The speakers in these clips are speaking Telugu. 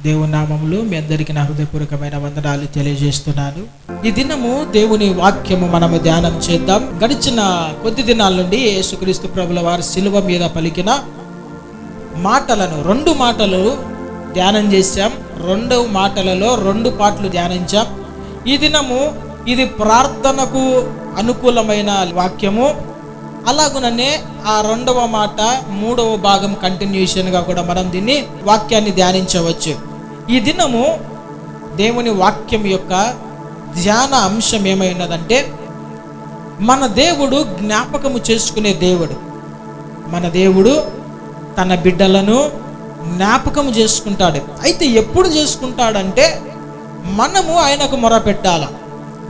దేవుని నామములో మీ అందరికీ నా హృదయపూర్వకమైన వందనాలు తెలియజేస్తున్నాను. ఈ దినము దేవుని వాక్యము మనము ధ్యానం చేద్దాం. గడిచిన కొద్ది దినాల నుండి యేసుక్రీస్తు ప్రభుల వారి శిలువ మీద పలికిన మాటలను 2 మాటలు ధ్యానం చేశాం. 2 మాటలలో 2 పాటలు ధ్యానించాం. ఈ దినము ఇది ప్రార్థనకు అనుకూలమైన వాక్యము. అలాగుననే ఆ 2వ మాట 3వ భాగం కంటిన్యూషన్గా కూడా మనం దీన్ని వాక్యాన్ని ధ్యానించవచ్చు. ఈ దినము దేవుని వాక్యం యొక్క ధ్యాన అంశం ఏమైనదంటే, మన దేవుడు జ్ఞాపకము చేసుకునే దేవుడు. మన దేవుడు తన బిడ్డలను జ్ఞాపకం చేసుకుంటాడు. అయితే ఎప్పుడు చేసుకుంటాడంటే, మనము ఆయనకు మొరపెట్టాల.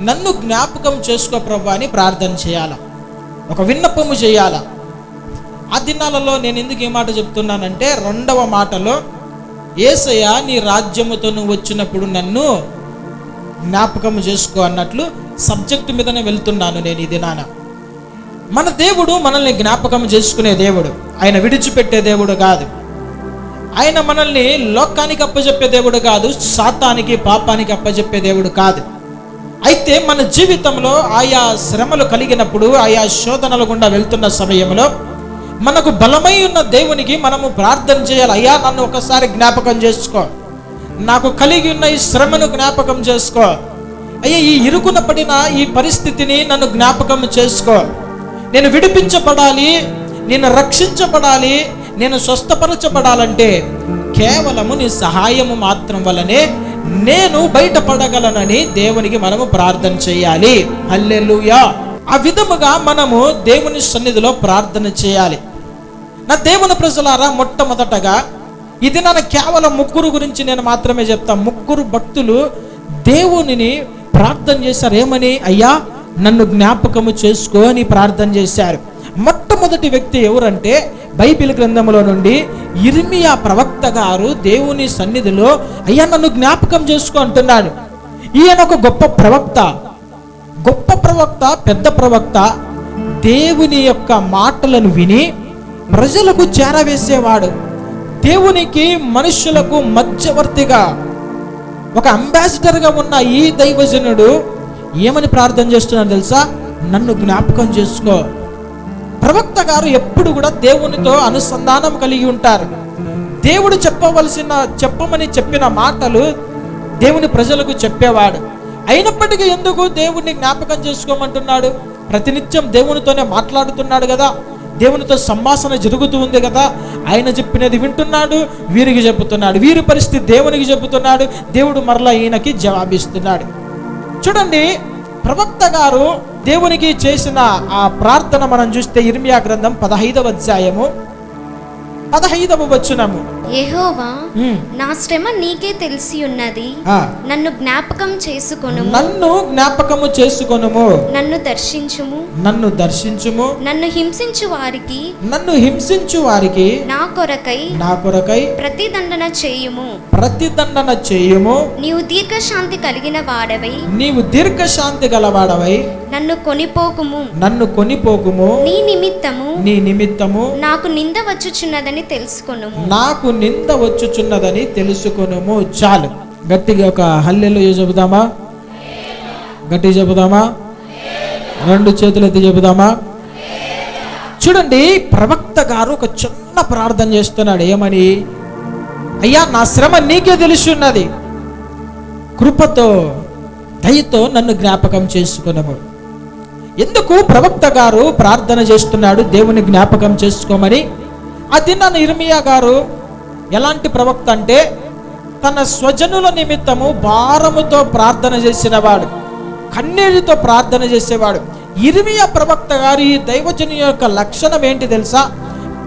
నన్ను జ్ఞాపకం చేసుకో ప్రభు అని ప్రార్థన చేయాల, ఒక విన్నపము చేయాల. ఆ దినాలలో నేను ఎందుకు ఈ మాట చెప్తున్నానంటే, 2వ మాటలో యేసయ్య నీ రాజ్యముతో నువ్వు వచ్చినప్పుడు నన్ను జ్ఞాపకం చేసుకో అన్నట్లు సబ్జెక్టు మీదనే వెళ్తున్నాను నేను ఈ దినాన. మన దేవుడు మనల్ని జ్ఞాపకం చేసుకునే దేవుడు. ఆయన విడిచిపెట్టే దేవుడు కాదు. ఆయన మనల్ని లోకానికి అప్పచెప్పే దేవుడు కాదు, సాతానికి పాపానికి అప్పచెప్పే దేవుడు కాదు. అయితే మన జీవితంలో ఆయా శ్రమలు కలిగినప్పుడు, ఆయా శోధనల గుండా వెళ్తున్న సమయంలో మనకు బలమై ఉన్న దేవునికి మనము ప్రార్థన చేయాలి. అయ్యా నన్ను ఒకసారి జ్ఞాపకం చేసుకో, నాకు కలిగి ఉన్న ఈ శ్రమను జ్ఞాపకం చేసుకో, అయ్యా ఈ ఇరుకున పడిన ఈ పరిస్థితిని నన్ను జ్ఞాపకం చేసుకో. నేను విడిపించబడాలి, నేను రక్షించబడాలి, నేను స్వస్థపరచబడాలంటే కేవలము నీ సహాయము మాత్రం వల్లనే నేను బయటపడగలనని దేవునికి మనము ప్రార్థన చేయాలి. హల్లెలూయా. ఆ విధముగా మనము దేవుని సన్నిధిలో ప్రార్థన చేయాలి. నా దేవుని ప్రజలారా, మొట్టమొదటగా ఇది నన్ను కేవలం 3 గురించి నేను మాత్రమే చెప్తాను. 3 భక్తులు దేవునిని ప్రార్థన చేశారు. ఏమని? అయ్యా నన్ను జ్ఞాపకము చేసుకో అని ప్రార్థన చేశారు. మొట్టమొదటి వ్యక్తి ఎవరంటే, బైబిల్ గ్రంథంలో నుండి ఇర్మియా ప్రవక్త గారు దేవుని సన్నిధిలో అయ్యా నన్ను జ్ఞాపకం చేసుకో అంటున్నాడు. ఈయన ఒక గొప్ప ప్రవక్త, పెద్ద ప్రవక్త. దేవుని యొక్క మాటలను విని ప్రజలకు చేరవేసేవాడు. దేవునికి మనుషులకు మధ్యవర్తిగా, ఒక అంబాసిడర్గా ఉన్న ఈ దైవజనుడు ఏమని ప్రార్థన చేస్తున్నాడు తెలుసా? నన్ను జ్ఞాపకం చేసుకో. ప్రవక్త గారు ఎప్పుడు కూడా దేవునితో అనుసంధానం కలిగి ఉంటారు. దేవుడు చెప్పమని చెప్పిన మాటలు దేవుని ప్రజలకు చెప్పేవాడు. అయినప్పటికీ ఎందుకు దేవుణ్ణి జ్ఞాపకం చేసుకోమంటున్నాడు? ప్రతినిత్యం దేవునితోనే మాట్లాడుతున్నాడు కదా, దేవునితో సంభాషణ జరుగుతూ ఉంది కదా. ఆయన చెప్పినది వింటున్నాడు, వీరికి చెబుతున్నాడు, వీరి పరిస్థితి దేవునికి చెబుతున్నాడు, దేవుడు మరలా ఈయనకి జవాబిస్తున్నాడు. చూడండి, ప్రవక్త గారు దేవునికి చేసిన ఆ ప్రార్థన మనం చూస్తే ఇర్మియా గ్రంథం 15వ అధ్యాయము 15వ వచనము. యెహోవా నా శ్రమ నీకే తెలిసి ఉన్నది, నన్ను జ్ఞాపకం చేసుకొనుము, నన్ను జ్ఞాపకము చేసుకొనుము, నన్ను దర్శించుము, నన్ను దర్శించుము, నన్ను హింసించు వారికి నా కొరకై ప్రతిదండన చేయుము, నీవు దీర్ఘశాంతి కలిగిన వాడవై నన్ను కొనిపోకుము, నీ నిమిత్తము నాకు నింద వచ్చుచున్నదని తెలుసుకొనుము. చాలు. గట్టిగా ఒక హల్లెలూయా చెబుదామా? గట్టిగా చెబుదామా? 2 చేతులు ఎత్తి చెబుదామా? చూడండి, ప్రవక్త గారు ఒక చిన్న ప్రార్థన చేస్తున్నాడు. ఏమని? అయ్యా నా శ్రమ నీకే తెలిసి ఉన్నది, కృపతో దయతో నన్ను జ్ఞాపకం చేసుకొనుము. ఎందుకు ప్రవక్త గారు ప్రార్థన చేస్తున్నాడు దేవుని జ్ఞాపకం చేసుకోమని? అది నన్ను ఇర్మియా గారు ఎలాంటి ప్రవక్త అంటే, తన స్వజనుల నిమిత్తము భారముతో ప్రార్థన చేసినవాడు, కన్నీటితో ప్రార్థన చేసేవాడు. ఇర్మియా ప్రవక్త గారు ఈ దైవజను యొక్క లక్షణం ఏంటి తెలుసా?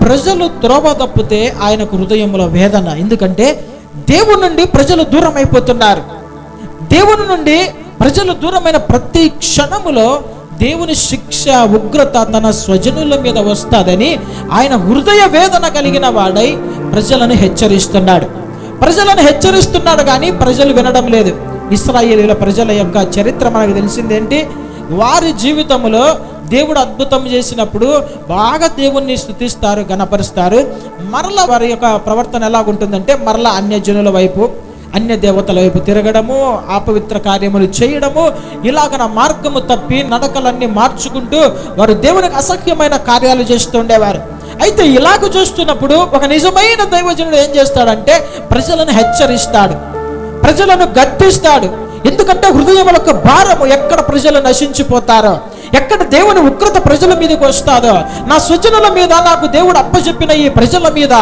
ప్రజలు త్రోవ తప్పితే ఆయనకు హృదయంలో వేదన. ఎందుకంటే దేవుని నుండి ప్రజలు దూరం అయిపోతున్నారు. దేవుని నుండి ప్రజలు దూరమైన ప్రతి క్షణములో దేవుని శిక్ష, ఉగ్రత తన స్వజనుల మీద వస్తుందని ఆయన హృదయ వేదన కలిగిన వాడై ప్రజలను హెచ్చరిస్తున్నాడు. కానీ ప్రజలు వినడం లేదు. ఇశ్రాయేలీయుల ప్రజల యొక్క చరిత్ర మనకు తెలిసిందేంటి? వారి జీవితంలో దేవుడు అద్భుతం చేసినప్పుడు బాగా దేవుణ్ణి స్తుతిస్తారు, గణపరుస్తారు. మరలా వారి యొక్క ప్రవర్తన ఎలాగుంటుందంటే, మరలా అన్యజనుల వైపు, అన్య దేవతల వైపు తిరగడము, అపవిత్ర కార్యములు చేయడము, ఇలాగ మార్గము తప్పి నడకలన్నీ మార్చుకుంటూ వారు దేవునికి అసహ్యమైన కార్యాలు చేస్తూ ఉండేవారు. అయితే ఇలాగ చూస్తున్నప్పుడు ఒక నిజమైన దైవజనుడు ఏం చేస్తాడంటే ప్రజలను హెచ్చరిస్తాడు, ప్రజలను గద్దిస్తాడు. ఎందుకంటే హృదయం యొక్క భారము ఎక్కడ ప్రజలు నశించిపోతారో, ఎక్కడ దేవుని ఉగ్రత ప్రజల మీదకి వస్తాదో, నా స్వజనుల మీద నాకు దేవుడు అప్పచెప్పిన ఈ ప్రజల మీద,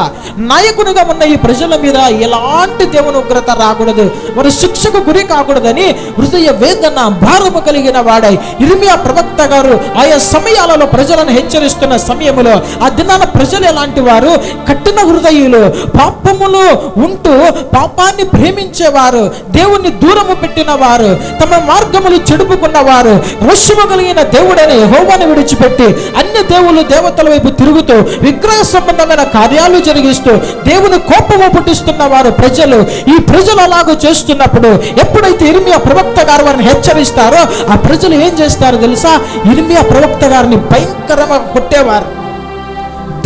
నాయకునిగా ఉన్న ఈ ప్రజల మీద ఎలాంటి దేవుని ఉగ్రత రాకూడదు, వారు శిక్షకు గురి కాకూడదని హృదయ వేదన భారము కలిగిన వాడై ఇర్మియా ప్రవక్త గారు ఆయా సమయాలలో ప్రజలను హెచ్చరిస్తున్న సమయంలో ఆ దినాన ప్రజలు ఎలాంటి వారు? కఠిన హృదయులు, పాపములు ఉంటూ పాపాన్ని ప్రేమించేవారు, దేవుణ్ణి దూరము పెట్టిన వారు, తమ మార్గములు చెడుపుకున్న వారు, రోషము కలిగిన దేవుడైన యెహోవాను విడిచిపెట్టి అన్య దేవుళ్ళు దేవతల వైపు తిరుగుతూ విగ్రహ సంబంధమైన కార్యాలు జరిగిస్తూ దేవుని కోపము పుట్టిస్తున్న వారు ప్రజలు. ఈ ప్రజలు అలాగూ చేస్తున్నప్పుడు ఎప్పుడైతే ఇర్మియా ప్రవక్త గారు వారిని హెచ్చరిస్తారో ఆ ప్రజలు ఏం చేస్తారో తెలుసా? ఇర్మియా ప్రవక్త గారిని భయంకరంగా కొట్టేవారు,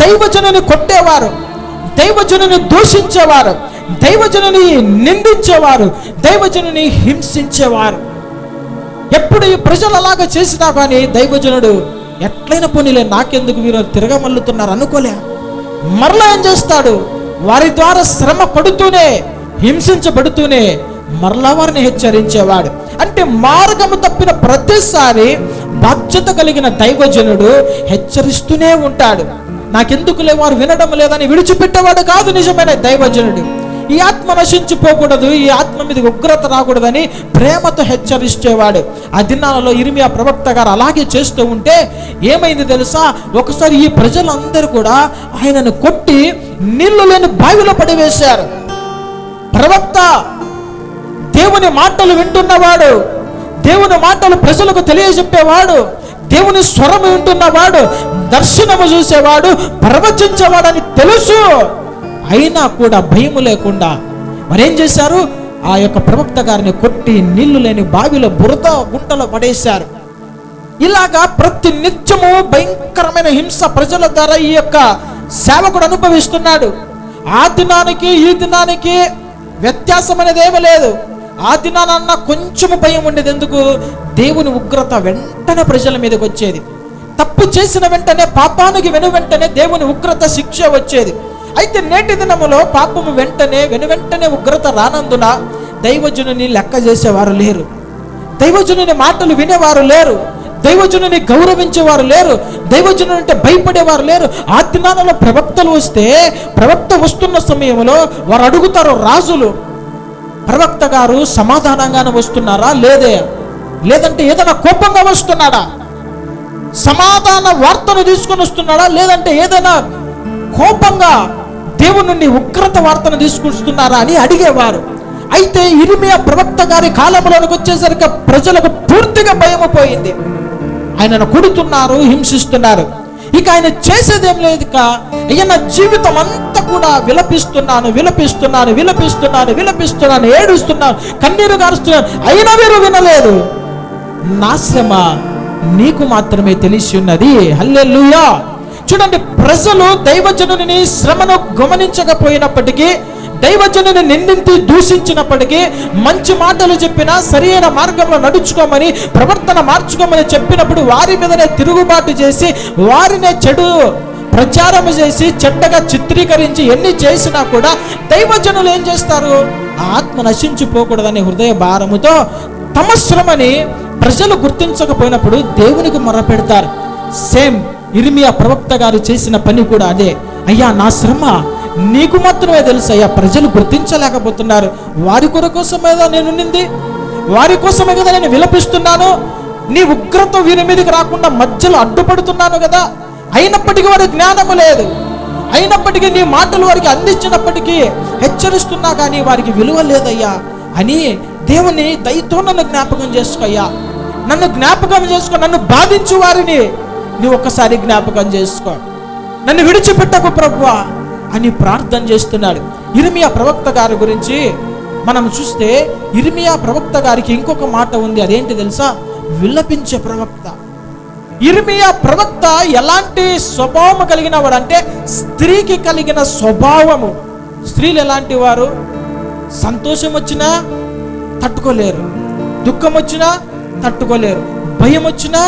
దైవజనుని కొట్టేవారు, దైవజనుని దూషించేవారు, దైవజనుని నిందించేవారు, దైవజనుని హింసించేవారు. ఎప్పుడు ఈ ప్రజలు అలాగ చేసినా కానీ దైవజనుడు ఎట్లయినా పోనీలే, నాకెందుకు వీరు తిరగమల్లుతున్నారు అనుకోలే, మరలా ఏం చేస్తాడు? వారి ద్వారా శ్రమ పడుతూనే, హింసించబడుతూనే మరలా వారిని హెచ్చరించేవాడు. అంటే మార్గము తప్పిన ప్రతిసారి బాధ్యత కలిగిన దైవజనుడు హెచ్చరిస్తూనే ఉంటాడు. నాకెందుకులే, వారు వినడం లేదని విడిచిపెట్టేవాడు కాదు నిజమైన దైవజనుడు. ఈ ఆత్మ నశించిపోకూడదు, ఈ ఆత్మ మీద ఉగ్రత రాకూడదని ప్రేమతో హెచ్చరించేవాడు. ఆ దినాలలో ఇర్మియా ప్రవక్త గారు అలాగే చేస్తూ ఉంటే ఏమైంది తెలుసా? ఒకసారి ఈ ప్రజలందరూ కూడా ఆయనను కొట్టి నీళ్లు లేని బావిలో పడివేశారు. ప్రవక్త దేవుని మాటలు వింటున్నవాడు, దేవుని మాటలు ప్రజలకు తెలియజెప్పేవాడు, దేవుని స్వరం వింటున్నవాడు, దర్శనము చూసేవాడు, ప్రవచించేవాడని తెలుసు. అయినా కూడా భయము లేకుండా మరేం చేశారు? ఆ యొక్క ప్రవక్త గారిని కొట్టి నీళ్లు లేని బావిలో బురద గుంటలో పడేశారు. ఇలాగా ప్రతి నిత్యము భయంకరమైన హింస ప్రజల ద్వారా ఈ యొక్క సేవకుడు అనుభవిస్తున్నాడు. ఆ దినానికి ఈ దినానికి వ్యత్యాసం అనేది ఏమీ లేదు. ఆ దినానన్నా కొంచెము భయం ఉండేది. ఎందుకు? దేవుని ఉగ్రత వెంటనే ప్రజల మీదకి వచ్చేది. తప్పు చేసిన వెంటనే, పాపానికి వెంటనే దేవుని ఉగ్రత శిక్ష వచ్చేది. అయితే నేటి దినములో పాపము వెంటనే ఉగ్రత రానందున దైవజనుని లెక్క చేసేవారు లేరు, దైవజనుని మాటలు వినేవారు లేరు, దైవజనుని గౌరవించేవారు లేరు, దైవజనుని అంటే భయపడేవారు లేరు. ఆ దినాలలో ప్రవక్తలు వస్తే, ప్రవక్త వస్తున్న సమయంలో వారు అడుగుతారు రాజులు, ప్రవక్త గారు సమాధానంగానే వస్తున్నారా లేదంటే ఏదైనా కోపంగా వస్తున్నాడా, సమాధాన వార్తను తీసుకొని వస్తున్నాడా, లేదంటే ఏదైనా కోపంగా దేవుని నుండి ఉగ్రత వార్తను తీసుకొస్తున్నారా అని అడిగేవారు. అయితే ఇర్మియా ప్రవక్త గారి కాలంలోనికి వచ్చేసరికి ప్రజలకు పూర్తిగా భయం పోయింది. ఆయనను కొడుతున్నారు, హింసిస్తున్నారు. ఇక ఆయన చేసేదేం లేదు. అయ్యా, నా జీవితం అంతా కూడా విలపిస్తున్నాను, ఏడుస్తున్నాను, కన్నీరు గారుస్తున్నాను, అయినా వీరు వినలేదు. నా శ్రమ నీకు మాత్రమే తెలిసి ఉన్నది. హల్లెలూయా. చూడండి, ప్రజలు దైవజనుని శ్రమను గమనించకపోయినప్పటికీ, దైవజనుని నిందించి దూషించినప్పటికీ, మంచి మాటలు చెప్పినా, సరైన మార్గంలో నడుచుకోమని, ప్రవర్తన మార్చుకోమని చెప్పినప్పుడు వారి మీదనే తిరుగుబాటు చేసి, వారినే చెడు ప్రచారం చేసి, చెడ్డగా చిత్రీకరించి ఎన్ని చేసినా కూడా దైవజనులు ఏం చేస్తారు? ఆ ఆత్మ నశించిపోకూడదనే హృదయ భారముతో తమ శ్రమని ప్రజలు గుర్తించకపోయినప్పుడు దేవునికి మొరపెడతారు. సేమ్ ఇర్మియా ప్రవక్త గారు చేసిన పని కూడా అదే. అయ్యా, నా శ్రమ నీకు మాత్రమే తెలుసు అయ్యా, ప్రజలు గుర్తించలేకపోతున్నారు. వారి కోసమే కదా నేను నింది, వారి కోసమే కదా నేను విలపిస్తున్నాను. నీ ఉగ్రత వీరి మీదకి రాకుండా మధ్యలో అడ్డుపడుతున్నాను కదా. అయినప్పటికీ వారి జ్ఞానము లేదు, అయినప్పటికీ నీ మాటలు వారికి అందించినప్పటికీ, హెచ్చరిస్తున్నా కానీ వారికి విలువ లేదయ్యా అని దేవుని దయతో నన్ను జ్ఞాపకం చేసుకోయ్యా, నన్ను జ్ఞాపకం చేసుకో, నన్ను బాధించు వారిని నువ్వు ఒక్కసారి జ్ఞాపకం చేసుకో, నన్ను విడిచిపెట్టకు ప్రభువా అని ప్రార్థన చేస్తున్నాడు. ఇర్మియా ప్రవక్త గారి గురించి మనం చూస్తే, ఇర్మియా ప్రవక్త గారికి ఇంకొక మాట ఉంది. అదేంటి తెలుసా? విలపించే ప్రవక్త. ఇర్మియా ప్రవక్త ఎలాంటి స్వభావం కలిగిన వాడు అంటే, స్త్రీకి కలిగిన స్వభావము. స్త్రీలు ఎలాంటి వారు? సంతోషం వచ్చినా తట్టుకోలేరు, దుఃఖం వచ్చినా తట్టుకోలేరు, భయం వచ్చినా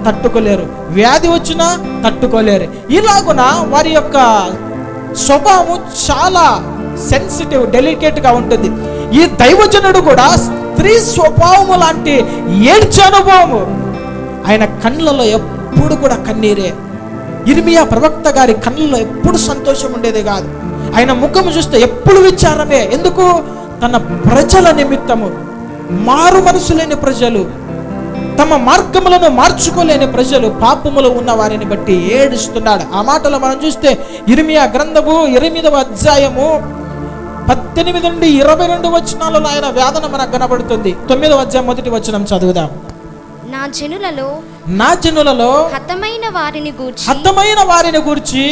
తట్టుకోలేరు, వ్యాధి వచ్చినా తట్టుకోలేరు. ఇలాగున వారి యొక్క స్వభావం చాలా సెన్సిటివ్, డెలికేట్గా ఉంటుంది. ఈ దైవజనుడు కూడా స్త్రీ స్వభావము లాంటి ఏడ్చే అనుభవము. ఆయన కళ్ళలో ఎప్పుడు కూడా కన్నీరే. ఇర్మియా ప్రవక్త గారి కళ్ళలో ఎప్పుడు సంతోషం ఉండేది కాదు. ఆయన ముఖము చూస్తే ఎప్పుడు విచారమే. ఎందుకు? తన ప్రజల నిమిత్తము, మారు మనసు లేని ప్రజలు, తమ మార్గములను మార్చుకోలేని ప్రజలు, పాపములో ఉన్న వారిని బట్టి ఏడుస్తున్నాడు. ఆ మాటలో మనం చూస్తే ఇర్మియా గ్రంథము 8వ అధ్యాయము 18 నుండి 22 వచనాలలో ఆయన వేదన మనకు కనబడుతుంది. 9వ అధ్యాయం 1వ వచనం చదువుదాం. నా జనులలో హతమైన వారిని గూర్చి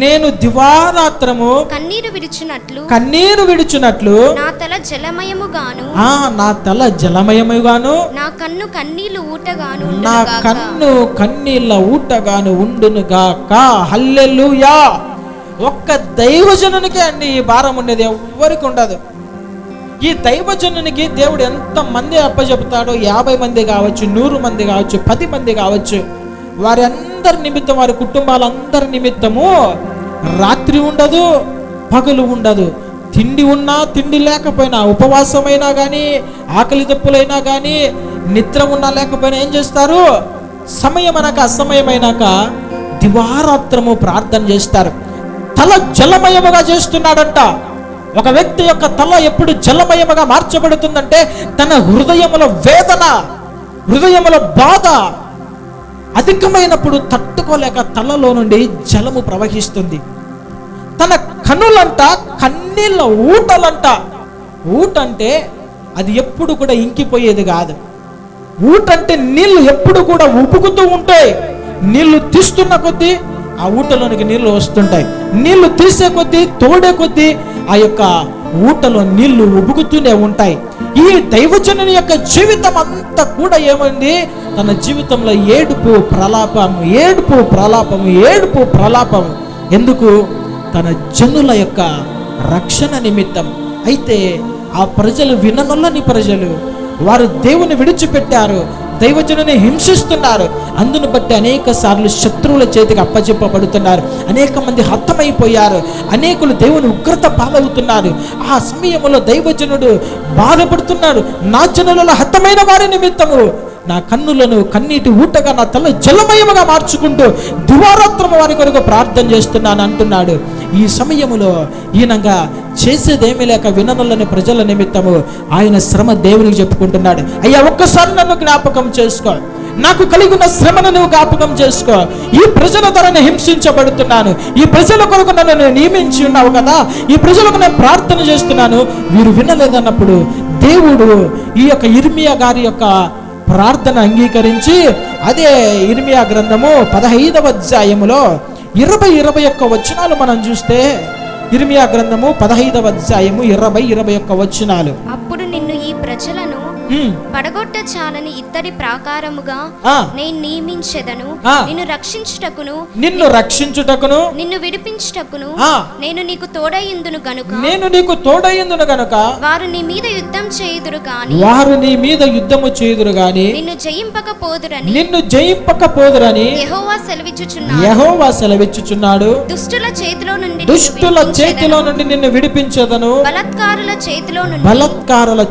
నేను దివారాత్రము కన్నీరు విడుచున్నట్లు నా తల జలమయముగాను నా కన్ను కన్నీళ్ళ ఊటగాను ఉండును గాక. హల్లెలూయా. ఒక్క దైవజనునికే అండి ఈ భారం ఉండేది, ఎవ్వరికి ఉండదు. ఈ దైవజనునికి దేవుడు ఎంత మంది అప్పచెబుతాడో, 50 మంది కావచ్చు, 100 మంది కావచ్చు, 10 మంది కావచ్చు, వారి అందరి నిమిత్తం, వారి కుటుంబాలందరి నిమిత్తము రాత్రి ఉండదు, పగలు ఉండదు. తిండి ఉన్నా తిండి లేకపోయినా, ఉపవాసమైనా కానీ, ఆకలి దప్పులైనా కానీ, నిద్ర ఉన్నా లేకపోయినా ఏం చేస్తారు? సమయం అనక అసమయమైనాక దివారాత్రము ప్రార్థన చేస్తారు. తల జలమయముగా చేస్తున్నాడంట. ఒక వ్యక్తి యొక్క తల ఎప్పుడు జలమయముగా మార్చబడుతుందంటే తన హృదయముల వేదన, హృదయముల బాధ అధికమైనప్పుడు తట్టుకోలేక తలలో నుండి జలము ప్రవహిస్తుంది. తన కనులంట కన్నీళ్ళ ఊటలంట. ఊటంటే అది ఎప్పుడు కూడా ఇంకిపోయేది కాదు. ఊటంటే నీళ్లు ఎప్పుడు కూడా ఉబుకుతూ ఉంటాయి. నీళ్లు తీస్తున్న కొద్దీ ఆ ఊటలోనికి నీళ్లు వస్తుంటాయి. నీళ్లు తీసే కొద్దీ, తోడే కొద్దీ ఆ యొక్క ఊటలో నీళ్లు ఉబుకుతూనే ఉంటాయి. ఈ దైవజనుని యొక్క జీవితం అంతా కూడా ఏమైంది? తన జీవితంలో ఏడుపు ప్రలాపము, ఏడుపు ప్రలాపము, ఏడుపు ప్రలాపము. ఎందుకు? తన జనుల యొక్క రక్షణ నిమిత్తం. అయితే ఆ ప్రజలు విననొల్లని ప్రజలు, వారు దేవుని విడిచిపెట్టారు, దైవజనుని హింసిస్తున్నారు. అందును బట్టి అనేక సార్లు శత్రువుల చేతికి అప్పచెప్పబడుతున్నారు. అనేక మంది హతమైపోయారు. అనేకులు దేవుని ఉగ్రత పాలవుతున్నారు. ఆ సమయంలో దైవజనుడు బాధపడుతున్నాడు. నా జనులలో హతమైన వారి నిమిత్తము నా కన్నులను కన్నీటి ఊటగా, నా తల జలమయముగా మార్చుకుంటూ దివారాత్రము వారి కొరకు ప్రార్థన చేస్తున్నాను అంటున్నాడు. ఈ సమయములో ఈయనగా చేసేదేమీ లేక విననొల్లని ప్రజల నిమిత్తము ఆయన శ్రమ దేవునికి చెప్పుకుంటున్నాడు. అయ్యా, ఒక్కసారి నన్ను జ్ఞాపకం చేసుకో, నాకు కలిగి ఉన్న శ్రమను నువ్వు జ్ఞాపకం చేసుకో. ఈ ప్రజల ద్వారా హింసించబడుతున్నాను, ఈ ప్రజల కొరకు నన్ను నియమించి ఉన్నావు కదా, ఈ ప్రజలకు నేను ప్రార్థన చేస్తున్నాను, వీరు వినలేదన్నప్పుడు దేవుడు ఈ యొక్క ఇర్మియా గారి యొక్క ప్రార్థన అంగీకరించి అదే ఇర్మియా గ్రంథము 15వ అధ్యాయములో 20-21 వచనాలు మనం చూస్తే, ఇర్మియా గ్రంథము 15వ అధ్యాయము 20-21 వచనాలు. అప్పుడు నిన్ను ఈ ప్రజలను పడగొట్టచాలని ఇత్తడి ప్రాకారముగా నేను నియమించెదను. నిన్ను రక్షించుటకును నిన్ను విడిపించుటకును నేను నీకు తోడయ్యుందును గనుక వారు నీ మీద యుద్ధం చేయుదురు గాని నిన్ను జయింపకపోదురని యెహోవా సెలవిచ్చుచున్నాడు. దుష్టుల చేతిలో నుండి నిన్ను విడిపించెదను, బలాత్కారుల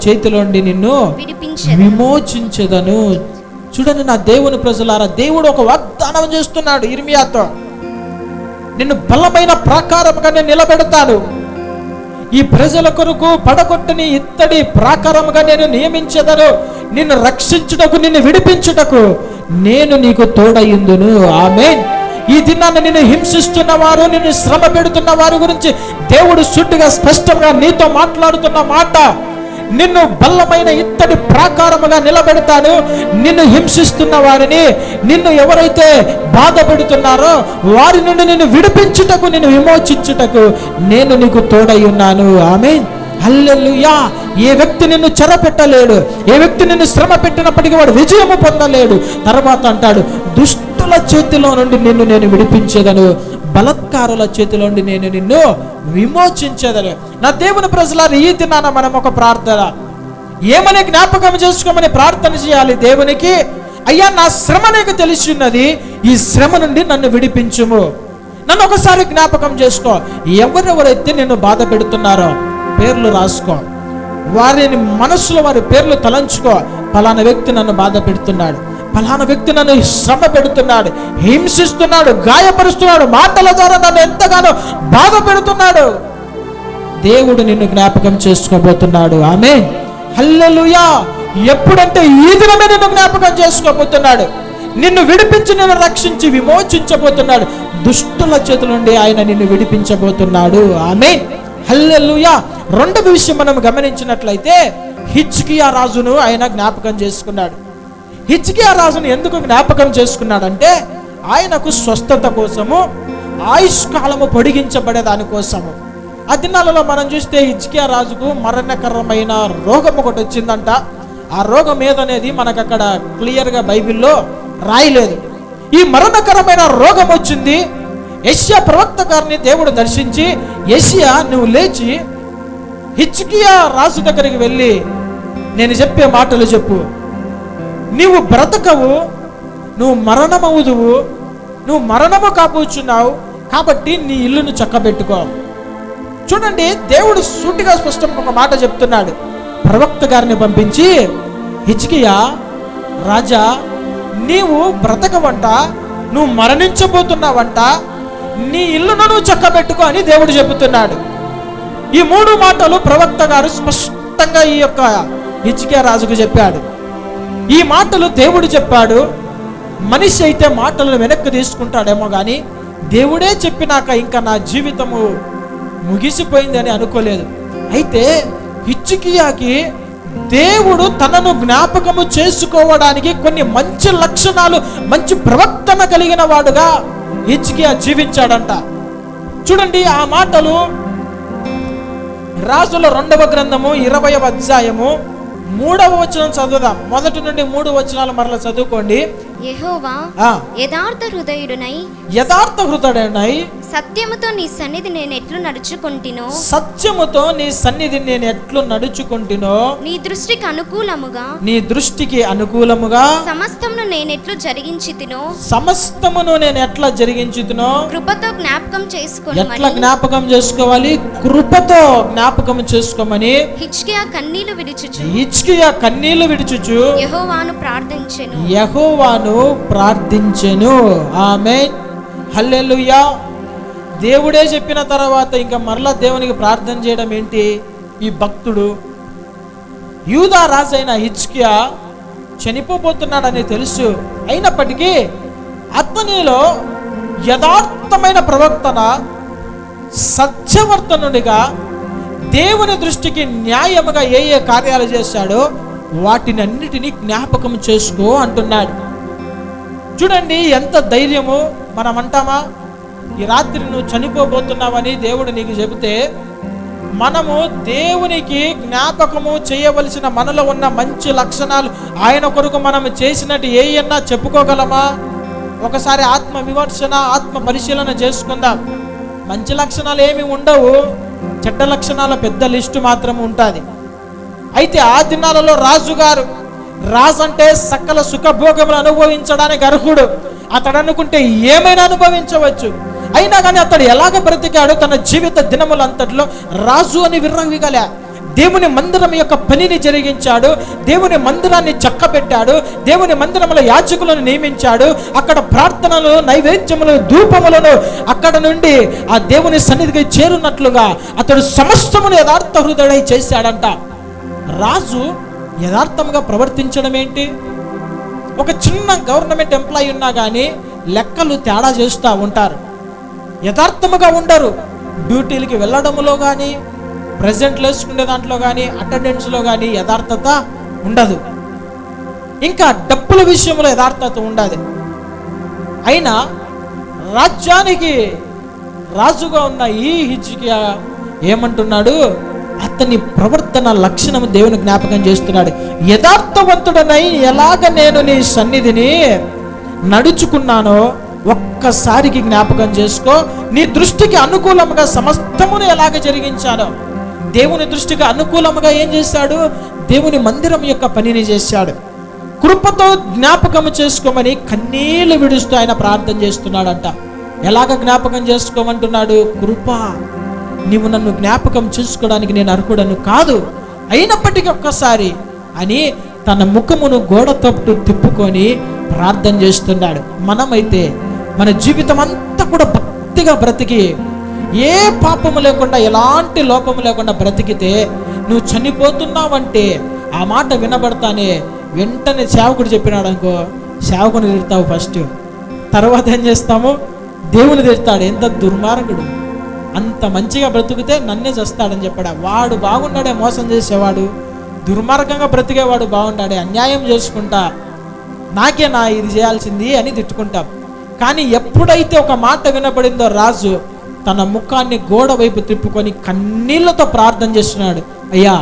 చేతిలో నుండి నిన్ను విమోచించెదను. చూడండి నా దేవుని ప్రజలారా, దేవుడు ఒక వాగ్దానం చేస్తున్నాడు ఇర్మియాతో. నిన్ను బలమైన ప్రాకారముగా నేను నిలబెడతాను, ఈ ప్రజల కొరకు పడగొట్టని ఇత్తడి ప్రాకారముగా నేను నియమించెదను, నిన్ను రక్షించుటకు, నిన్ను విడిపించుటకు నేను నీకు తోడయ్యుందును. ఆమేన్. ఈ దినాన్ని నిన్ను హింసిస్తున్న వారు, నిన్ను శ్రమ పెడుతున్న వారి గురించి దేవుడు సుట్టిగా స్పష్టంగా నీతో మాట్లాడుతున్న మాట, నిన్ను బలమైన ఇత్తడి ప్రాకారముగా నిలబెడతాను. నిన్ను హింసిస్తున్న వారిని, నిన్ను ఎవరైతే బాధ పెడుతున్నారో వారి నుండి నిన్ను విడిపించుటకు, నిన్ను విమోచించుటకు నేను నీకు తోడై ఉన్నాను. ఆమేన్. హల్లెలూయా. ఏ వ్యక్తి నిన్ను చెరపెట్టలేడు, ఏ వ్యక్తి నిన్ను శ్రమ పెట్టినప్పటికీ వాడు విజయము పొందలేడు. తర్వాత అంటాడు, దుష్టుల చేతిలో నుండి నిన్ను నేను విడిపించేదను, బలత్కారుల చేతిలో నుండి నేను నిన్ను విమోచించేదను. నా దేవుని ప్రజలారా, ఈ దినాన మనం ఒక ప్రార్థన ఏమని జ్ఞాపకం చేసుకోమని ప్రార్థన చేయాలి దేవునికి. అయ్యా, నా శ్రమ నీకు తెలిసి ఉన్నది, ఈ శ్రమ నుండి నన్ను విడిపించుము. నన్ను ఒకసారి జ్ఞాపకం చేసుకో. ఎవరెవరైతే నిన్ను బాధ పెడుతున్నారో పేర్లు రాసుకో, వారిని మనసులో వారి పేర్లు తలంచుకో. ఫలానా వ్యక్తి నన్ను బాధ పెడుతున్నాడు, ఫలానా వ్యక్తి నన్ను శ్రమ పెడుతున్నాడు, హింసిస్తున్నాడు, గాయపరుస్తున్నాడు, మాటల ద్వారా నన్ను ఎంతగానో బాధ పెడుతున్నాడు. దేవుడు నిన్ను జ్ఞాపకం చేసుకోబోతున్నాడు. ఆమేన్, హల్లెలూయా. ఎప్పుడంటే ఈ దినమే నిన్ను జ్ఞాపకం చేసుకోబోతున్నాడు. నిన్ను విడిపించి, నిన్ను రక్షించి విమోచించబోతున్నాడు. దుష్టుల చేతుల నుండి ఆయన నిన్ను విడిపించబోతున్నాడు. ఆమేన్, హల్లెలూయా. రెండవ విషయం మనం గమనించినట్లయితే, హిజ్కియా రాజును ఆయన జ్ఞాపకం చేసుకున్నాడు. హిజ్కియా రాజును ఎందుకు జ్ఞాపకం చేసుకున్నాడంటే, ఆయనకు స్వస్థత కోసము, ఆయుష్కాలము పొడిగించబడే దానికోసము. ఆ దినాలలో మనం చూస్తే హిజ్కియా రాజుకు మరణకరమైన రోగం ఒకటి వచ్చిందంట. ఆ రోగం ఏదనేది మనకు అక్కడ క్లియర్గా బైబిల్లో రాయలేదు. ఈ మరణకరమైన రోగం వచ్చింది. యెషయా ప్రవక్త గారిని దేవుడు దర్శించి, యెషయా, నువ్వు లేచి హిజ్కియా రాజు దగ్గరికి వెళ్ళి నేను చెప్పే మాటలు చెప్పు. నీవు బ్రతకవు, నువ్వు మరణమవుదువు, నువ్వు మరణము కాబోచున్నావు, కాబట్టి నీ ఇల్లును చక్కబెట్టుకో. చూడండి, దేవుడు సూటిగా స్పష్టంగా ఒక మాట చెప్తున్నాడు. ప్రవక్త గారిని పంపించి, హిజ్కియా రాజా, నీవు బ్రతకవంట, నువ్వు మరణించబోతున్నావంట, నీ ఇల్లును నువ్వు చక్కబెట్టుకో అని దేవుడు చెబుతున్నాడు. ఈ మూడు మాటలు ప్రవక్త గారు స్పష్టంగా ఈ యొక్క హిజ్కియా రాజుకు చెప్పాడు. ఈ మాటలు దేవుడు చెప్పాడు. మనిషి అయితే మాటలను వెనక్కి తీసుకుంటాడేమో కానీ, దేవుడే చెప్పినాక ఇంకా నా జీవితము ముగిసిపోయింది అని అనుకోలేదు. అయితే హిజ్కియాకి దేవుడు తనను జ్ఞాపకము చేసుకోవడానికి కొన్ని మంచి లక్షణాలు, మంచి ప్రవర్తన కలిగిన వాడుగా హిజ్కియా జీవించాడంట. చూడండి, ఆ మాటలు రాజుల 2వ గ్రంథము 20వ అధ్యాయము 3వ వచనం చదువుదాం. 1 నుండి 3 వచనాలు మరలా చదువుకోండి. యెహోవా యథార్థ హృదయుడనై సత్యముతో నీ సన్నిధి నేను ఎట్లు నడుచుకొంటినో, సత్యముతో నీ సన్నిధిని నేను ఎట్లు నడుచుకొంటినో, నీ దృష్టికి అనుకూలముగా, నీ దృష్టికి అనుకూలముగా సమస్తమును నేను ఎట్లు జరిగించితినో, సమస్తమును నేను ఎట్లా జరిగించుతునో, కృపతో జ్ఞాపకం చేసుకోమని. ఎట్లా జ్ఞాపకం చేసుకోవాలి? కృపతో జ్ఞాపకం చేసుకోమని హిజ్కియా కన్నీళ్లు విడిచుచు, హిజ్కియా కన్నీళ్లు విడిచుచు యెహోవాను ప్రార్థించెను. యెహోవాను ప్రార్థించెను. ఆమేన్, హల్లెలూయా. దేవుడే చెప్పిన తర్వాత ఇంకా మరలా దేవునికి ప్రార్థన చేయడం ఏంటి? ఈ భక్తుడు యూదా రాజైన హిజ్కియా చనిపోబోతున్నాడని తెలుసు. అయినప్పటికీ అతనిలో యథార్థమైన ప్రవర్తన, సత్యవర్తనుడిగా దేవుని దృష్టికి న్యాయముగా ఏ ఏ కార్యాలు చేశాడో వాటిని అన్నిటినీ జ్ఞాపకం చేసుకో అంటున్నాడు. చూడండి, ఎంత ధైర్యము. మనం అంటామా, ఈ రాత్రి నువ్వు చనిపోబోతున్నావని దేవుడు నీకు చెబితే, మనము దేవునికి జ్ఞాపకము చేయవలసిన మనలో ఉన్న మంచి లక్షణాలు, ఆయన కొరకు మనం చేసినట్టు ఏయన్నా చెప్పుకోగలమా? ఒకసారి ఆత్మ విమర్శన, ఆత్మ పరిశీలన చేసుకుందాం. మంచి లక్షణాలు ఏమి ఉండవు, చెడ్డ లక్షణాల పెద్ద లిస్టు మాత్రం ఉంటుంది. అయితే ఆ దినాలలో రాజు అంటే సకల సుఖభోగములు అనుభవించడానికి అర్హుడు. అతడు అనుకుంటే ఏమైనా అనుభవించవచ్చు. అయినా కానీ అతడు ఎలాగ బ్రతికాడు? తన జీవిత దినములంతట్లో రాజు అని విర్రవిగలే. దేవుని మందిరం యొక్క పనిని జరిగించాడు, దేవుని మందిరాన్ని చక్కబెట్టాడు, దేవుని మందిరంలో యాజకులను నియమించాడు, అక్కడ ప్రార్థనలు, నైవేద్యములు, ధూపములను అక్కడ నుండి ఆ దేవుని సన్నిధికి చేరున్నట్లుగా అతడు సమస్తమును యథార్థ హృదయుడై చేశాడంట. రాజు యథార్థంగా ప్రవర్తించడం ఏంటి? ఒక చిన్న గవర్నమెంట్ ఎంప్లాయీ ఉన్నా కానీ లెక్కలు తేడా చేస్తూ ఉంటారు, యథార్థముగా ఉండరు. డ్యూటీలకి వెళ్ళడంలో కానీ, ప్రెజెంట్లు వేసుకునే దాంట్లో కానీ, అటెండెన్స్లో కానీ యథార్థత ఉండదు. ఇంకా డబ్బుల విషయంలో యథార్థత ఉండదు. అయినా రాజ్యానికి రాజుగా ఉన్న ఈ హిజ్కియా ఏమంటున్నాడు? అతని ప్రవర్తన లక్షణం దేవుని జ్ఞాపకం చేస్తున్నాడు. యథార్థవంతుడనై ఎలాగ నేను నీ సన్నిధిని నడుచుకున్నానో ఒక్కసారికి జ్ఞాపకం చేసుకో. నీ దృష్టికి అనుకూలంగా సమస్తమును ఎలాగ జరిగించాడో, దేవుని దృష్టికి అనుకూలంగా ఏం చేశాడు? దేవుని మందిరం యొక్క పనిని చేశాడు. కృపతో జ్ఞాపకం చేసుకోమని కన్నీళ్లు విడుస్తూ ఆయన ప్రార్థన చేస్తున్నాడంట. ఎలాగ జ్ఞాపకం చేసుకోమంటున్నాడు? కృప, నీవు నన్ను జ్ఞాపకం చేసుకోవడానికి నేను అర్హుడను కాదు, అయినప్పటికీ ఒక్కసారి అని తన ముఖమును గోడ తట్టు తిప్పుకొని ప్రార్థన చేస్తున్నాడు. మనమైతే మన జీవితం అంతా కూడా భక్తిగా బ్రతికి ఏ పాపము లేకుండా ఎలాంటి లోపము లేకుండా బ్రతికితే నువ్వు చనిపోతున్నావంటే ఆ మాట వినబడతానే వెంటనే సేవకుడు చెప్పినాడు అనుకో, సేవకుని తిడతావు ఫస్ట్, తర్వాత ఏం చేస్తాము? దేవుని తిడతాడు. ఎంత దుర్మార్గుడు, అంత మంచిగా బ్రతికితే నన్నే చేస్తాడని చెప్పాడు. వాడు బాగున్నాడే మోసం చేసేవాడు, దుర్మార్గంగా బ్రతికేవాడు బాగున్నాడే, అన్యాయం చేసుకుంటా నాకేనా ఇది చేయాల్సింది అని తిట్టుకుంటాం. కానీ ఎప్పుడైతే ఒక మాట వినబడిందో రాజు తన ముఖాన్ని గోడ వైపు తిప్పుకొని కన్నీళ్లతో ప్రార్థన చేస్తున్నాడు. అయ్యా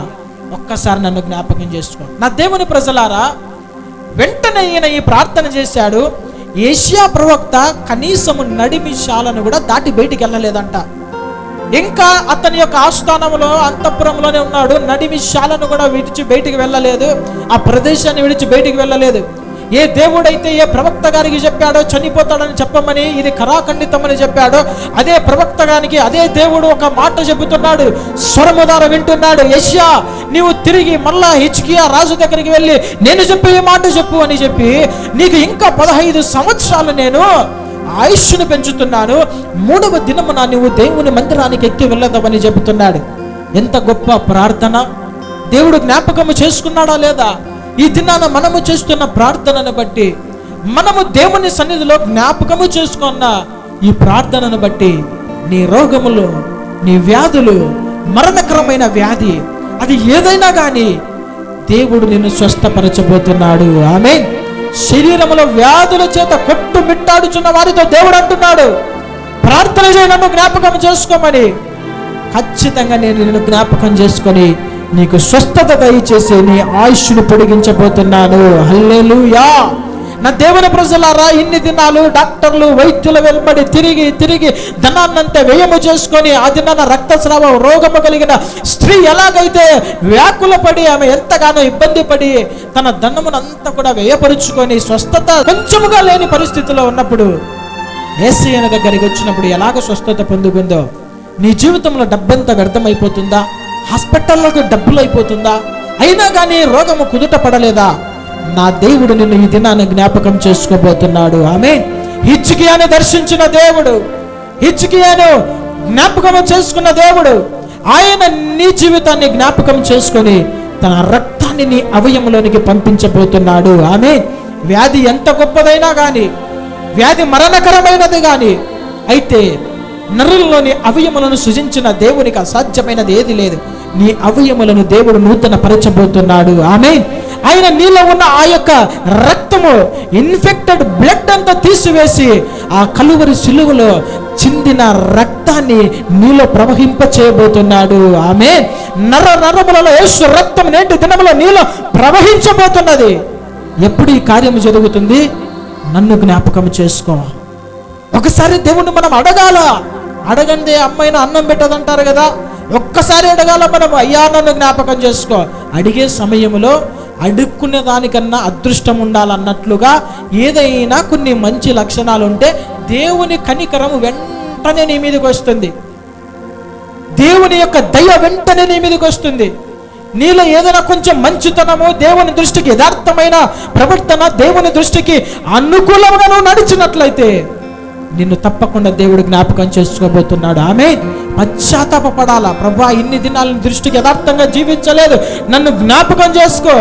ఒక్కసారి నన్ను జ్ఞాపకం చేసుకో. నా దేవుని ప్రజలారా, వెంటనే ఈయన ఈ ప్రార్థన చేశాడు. ఏషియా ప్రవక్త కనీసము నడిమిషాలను కూడా దాటి బయటికి వెళ్ళలేదంట. ఇంకా అతని యొక్క ఆస్థానంలో అంతఃపురంలోనే ఉన్నాడు. నడిమిషాలను కూడా విడిచి బయటికి వెళ్ళలేదు, ఆ ప్రదేశాన్ని విడిచి బయటికి వెళ్ళలేదు. ఏ దేవుడైతే ఏ ప్రవక్త గారికి చెప్పాడో చనిపోతాడని చెప్పమని, ఇది కరాఖండితమని చెప్పాడో, అదే ప్రవక్త గారికి అదే దేవుడు ఒక మాట చెబుతున్నాడు. స్వరము ద్వారా వింటున్నాడు. యెషయా, నీవు తిరిగి మళ్ళా హిజ్కియా రాజు దగ్గరికి వెళ్ళి నేను చెప్పే ఈ మాట చెప్పు అని చెప్పి, నీకు ఇంకా 15 సంవత్సరాలు నేను ఆయుష్ను పెంచుతున్నాను, 3వ దినమున నువ్వు దేవుని మందిరానికి ఎక్కి వెళ్ళదవని చెబుతున్నాడు. ఎంత గొప్ప ప్రార్థన! దేవుడు జ్ఞాపకము చేసుకున్నాడా లేదా? ఈ దినాన మనము చేస్తున్న ప్రార్థనను బట్టి, మనము దేవుని సన్నిధిలో జ్ఞాపకము చేసుకున్న ఈ ప్రార్థనను బట్టి నీ రోగములు, నీ వ్యాధులు, మరణకరమైన వ్యాధి అది ఏదైనా కానీ దేవుడు నిన్ను స్వస్థపరచబోతున్నాడు. ఆమేన్. శరీరములో వ్యాధుల చేత కొట్టుమిట్టాడుచున్న వారితో దేవుడు అంటున్నాడు, ప్రార్థన చేయి, నన్ను జ్ఞాపకం చేసుకోమని. ఖచ్చితంగా నేను నిన్ను జ్ఞాపకం చేసుకొని నీకు స్వస్థత దయచేసి నీ ఆయుష్ను పొడిగించబోతున్నాను. హల్లెలూయా. నా దేవుని ప్రజలారా, ఇన్ని దినాలు డాక్టర్లు వైద్యుల వెంబడి తిరిగి తిరిగి ధనాన్నంతా వ్యయము చేసుకొని ఆ దినాన రక్తస్రావ రోగము కలిగిన స్త్రీ ఎలాగైతే వ్యాకులపడి ఆమె ఎంతగానో ఇబ్బంది పడి తన ధనమునంతా కూడా వ్యయపరుచుకొని స్వస్థత కొంచెముగా లేని పరిస్థితిలో ఉన్నప్పుడు యేసయ్య దగ్గరికి వచ్చినప్పుడు ఎలాగ స్వస్థత పొందుకుందో, నీ జీవితంలో డబ్బెంత వ్యర్థమైపోతుందా? హాస్పిటల్లోకి డబ్బులు అయిపోతుందా? అయినా కానీ రోగము కుదుట పడలేదా? నా దేవుడు నిన్ను ఈ దినాన్ని జ్ఞాపకం చేసుకోబోతున్నాడు. ఆమేన్. హిజ్కియాను దర్శించిన దేవుడు, హిజ్కియాను జ్ఞాపకం చేసుకున్న దేవుడు, ఆయన నీ జీవితాన్ని జ్ఞాపకం చేసుకొని తన రక్తాన్ని నీ అవయములోనికి పంపించబోతున్నాడు. ఆమేన్. వ్యాధి ఎంత గొప్పదైనా కానీ, వ్యాధి మరణకరమైనది కానీ అయితే నరుల్లోని అవయములను సృజించిన దేవునికి అసాధ్యమైనది ఏది లేదు. నీ అవయములను దేవుడు నూతన పరచబోతున్నాడు. ఆమేన్. ఆయన నీలో ఉన్న ఆ యొక్క రక్తము, ఇన్ఫెక్టెడ్ బ్లడ్ అంతా తీసివేసి ఆ కలువరి సిలువలో చిందిన రక్తాన్ని నీలో ప్రవహింప చేయబోతున్నాడు. ఆమేన్. నరములలో యేసు రక్తం నేటి దినములో నీలో ప్రవహించబోతున్నది. ఎప్పుడు ఈ కార్యము జరుగుతుంది? నన్ను జ్ఞాపకం చేసుకో. ఒకసారి దేవుణ్ణి మనం అడగాల. అడగందే అమ్మాయిన అన్నం పెట్టదంటారు కదా, ఒక్కసారి అడగాల మనం, అయ్యా నన్ను జ్ఞాపకం చేసుకో. అడిగే సమయంలో అడుక్కునే దానికన్నా అదృష్టం ఉండాలన్నట్లుగా ఏదైనా కొన్ని మంచి లక్షణాలు ఉంటే దేవుని కనికరం వెంటనే నీ మీదకి వస్తుంది. దేవుని యొక్క దయ వెంటనే నీ మీదకి వస్తుంది. నీలో ఏదైనా కొంచెం మంచితనము, దేవుని దృష్టికి యథార్థమైన ప్రవర్తన, దేవుని దృష్టికి అనుకూలంగా నువ్వు నడిచినట్లయితే నిన్ను తప్పకుండా దేవుడు జ్ఞాపకం చేసుకోబోతున్నాడు. ఆమె పశ్చాత్తాపపడాలా. ప్రభువా, ఇన్ని దినాలు నీ దృష్టికి యథార్థంగా జీవించలేదు, నన్ను జ్ఞాపకం చేసుకో.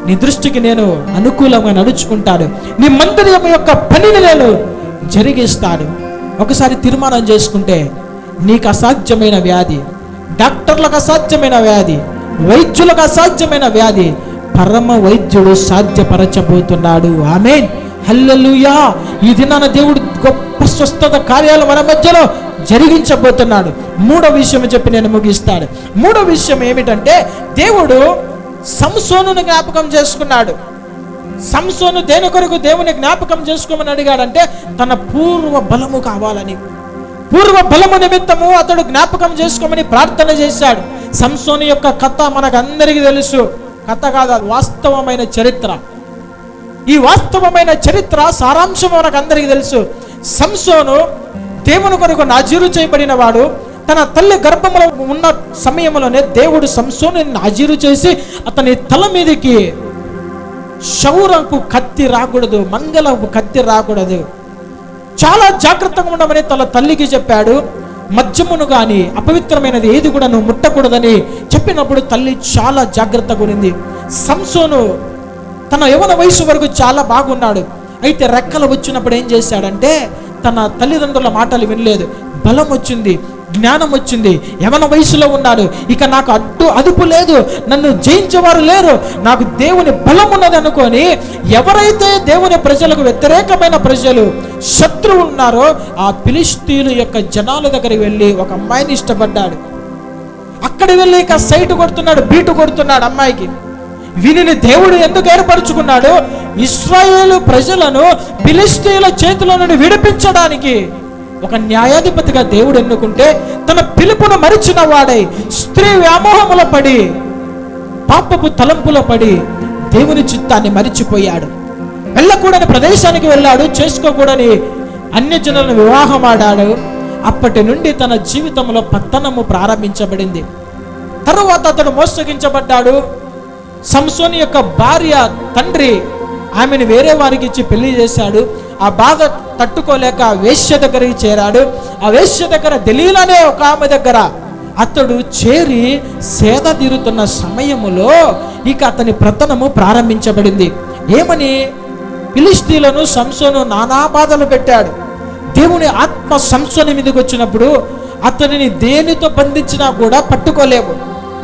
నీ దృష్టికి నేను అనుకూలంగా నడుచుకుంటాను, నీ మందిరం యొక్క పనిని నేను జరిగిస్తాను. ఒకసారి తీర్మానం చేసుకుంటే నీకు అసాధ్యమైన వ్యాధి, డాక్టర్లకు అసాధ్యమైన వ్యాధి, వైద్యులకు అసాధ్యమైన వ్యాధి పరమ వైద్యుడు సాధ్యపరచబోతున్నాడు. ఆమేన్. హల్లెలూయా. ఈ దినాన దేవుడు గొప్ప స్వస్థత కార్యాలు మన మధ్యలో జరిగించబోతున్నాడు. మూడో విషయం చెప్పి నేను ముగిస్తాను. మూడో విషయం ఏమిటంటే, దేవుడు సంసోనును జ్ఞాపకం చేసుకున్నాడు. సంసోను దేని కొరకు దేవుని జ్ఞాపకం చేసుకోమని అడిగాడంటే తన పూర్వ బలము కావాలని. పూర్వ బలము నిమిత్తము అతడు జ్ఞాపకం చేసుకోమని ప్రార్థన చేశాడు. సంసోను యొక్క కథ మనకు అందరికీ తెలుసు. కథ కాదు, అది వాస్తవమైన చరిత్ర. ఈ వాస్తవమైన చరిత్ర సారాంశం మనకు అందరికీ తెలుసు. సంసోను దేవుని కొరకు నాజీరు చేయబడిన వాడు. తన తల్లి గర్భంలో ఉన్న సమయంలోనే దేవుడు సంసోను నాజీరు చేసి అతని తల మీదకి శౌరపు కత్తి రాకూడదు, మంగళపు కత్తి రాకూడదు, చాలా జాగ్రత్తగా ఉండమని తన తల్లికి చెప్పాడు. మద్యమును గాని అపవిత్రమైనది ఏది కూడా నువ్వు ముట్టకూడదని చెప్పినప్పుడు తల్లి చాలా జాగ్రత్తగా ఉంది. సంసోను తన యవ్వన వయసు వరకు చాలా బాగున్నాడు. అయితే రెక్కలు వచ్చినప్పుడు ఏం చేశాడంటే తన తల్లిదండ్రుల మాటలు వినలేదు. బలం వచ్చింది, జ్ఞానం వచ్చింది, యవ్వన వయసులో ఉన్నాడు. ఇక నాకు అదుపు లేదు, నన్ను జయించేవారు లేరు, నాకు దేవుని బలం ఉన్నది అనుకొని ఎవరైతే దేవుని ప్రజలకు వ్యతిరేకమైన ప్రజలు శత్రువు ఉన్నారో ఆ ఫిలిష్తీయుల యొక్క జనాల దగ్గరికి వెళ్ళి ఒక అమ్మాయిని ఇష్టపడ్డాడు. అక్కడ వెళ్ళి ఇక సైట్ కొడుతున్నాడు, బీటు కొడుతున్నాడు అమ్మాయికి. వీనిని దేవుడు ఎందుకు ఏర్పరచుకున్నాడు? ఇశ్రాయేలు ప్రజలను ఫిలిష్తీయుల చేతిలో నుండి విడిపించడానికి. ఒక న్యాయాధిపతిగా దేవుడు ఎన్నుకుంటే తన పిలుపును మరిచిన వాడై స్త్రీ వ్యామోహములో పడి పాపపు తలంపులో పడి దేవుని చిత్తాన్ని మరిచిపోయాడు. వెళ్ళకూడని ప్రదేశానికి వెళ్ళాడు, చేసుకోకూడని అన్యజనులను వివాహం ఆడాడు. అప్పటి నుండి తన జీవితంలో పతనము ప్రారంభించబడింది. తరువాత అతడు మోసగించబడ్డాడు. సంసోను యొక్క భార్య తండ్రి ఆమెను వేరే వారికి ఇచ్చి పెళ్లి చేశాడు. ఆ బాధ తట్టుకోలేక వేశ్య దగ్గరికి చేరాడు. ఆ వేశ్య దగ్గర దెలీలా అనే ఒక ఆమె దగ్గర అతడు చేరి సేద తీరుతున్న సమయములో ఇక అతని పతనము ప్రారంభించబడింది. ఏమని? ఫిలిష్తీయులను సంసోను నానా బాధలు పెట్టాడు. దేవుని ఆత్మ సంసోను మీదకి వచ్చినప్పుడు అతనిని దేనితో బంధించినా కూడా పట్టుకోలేము.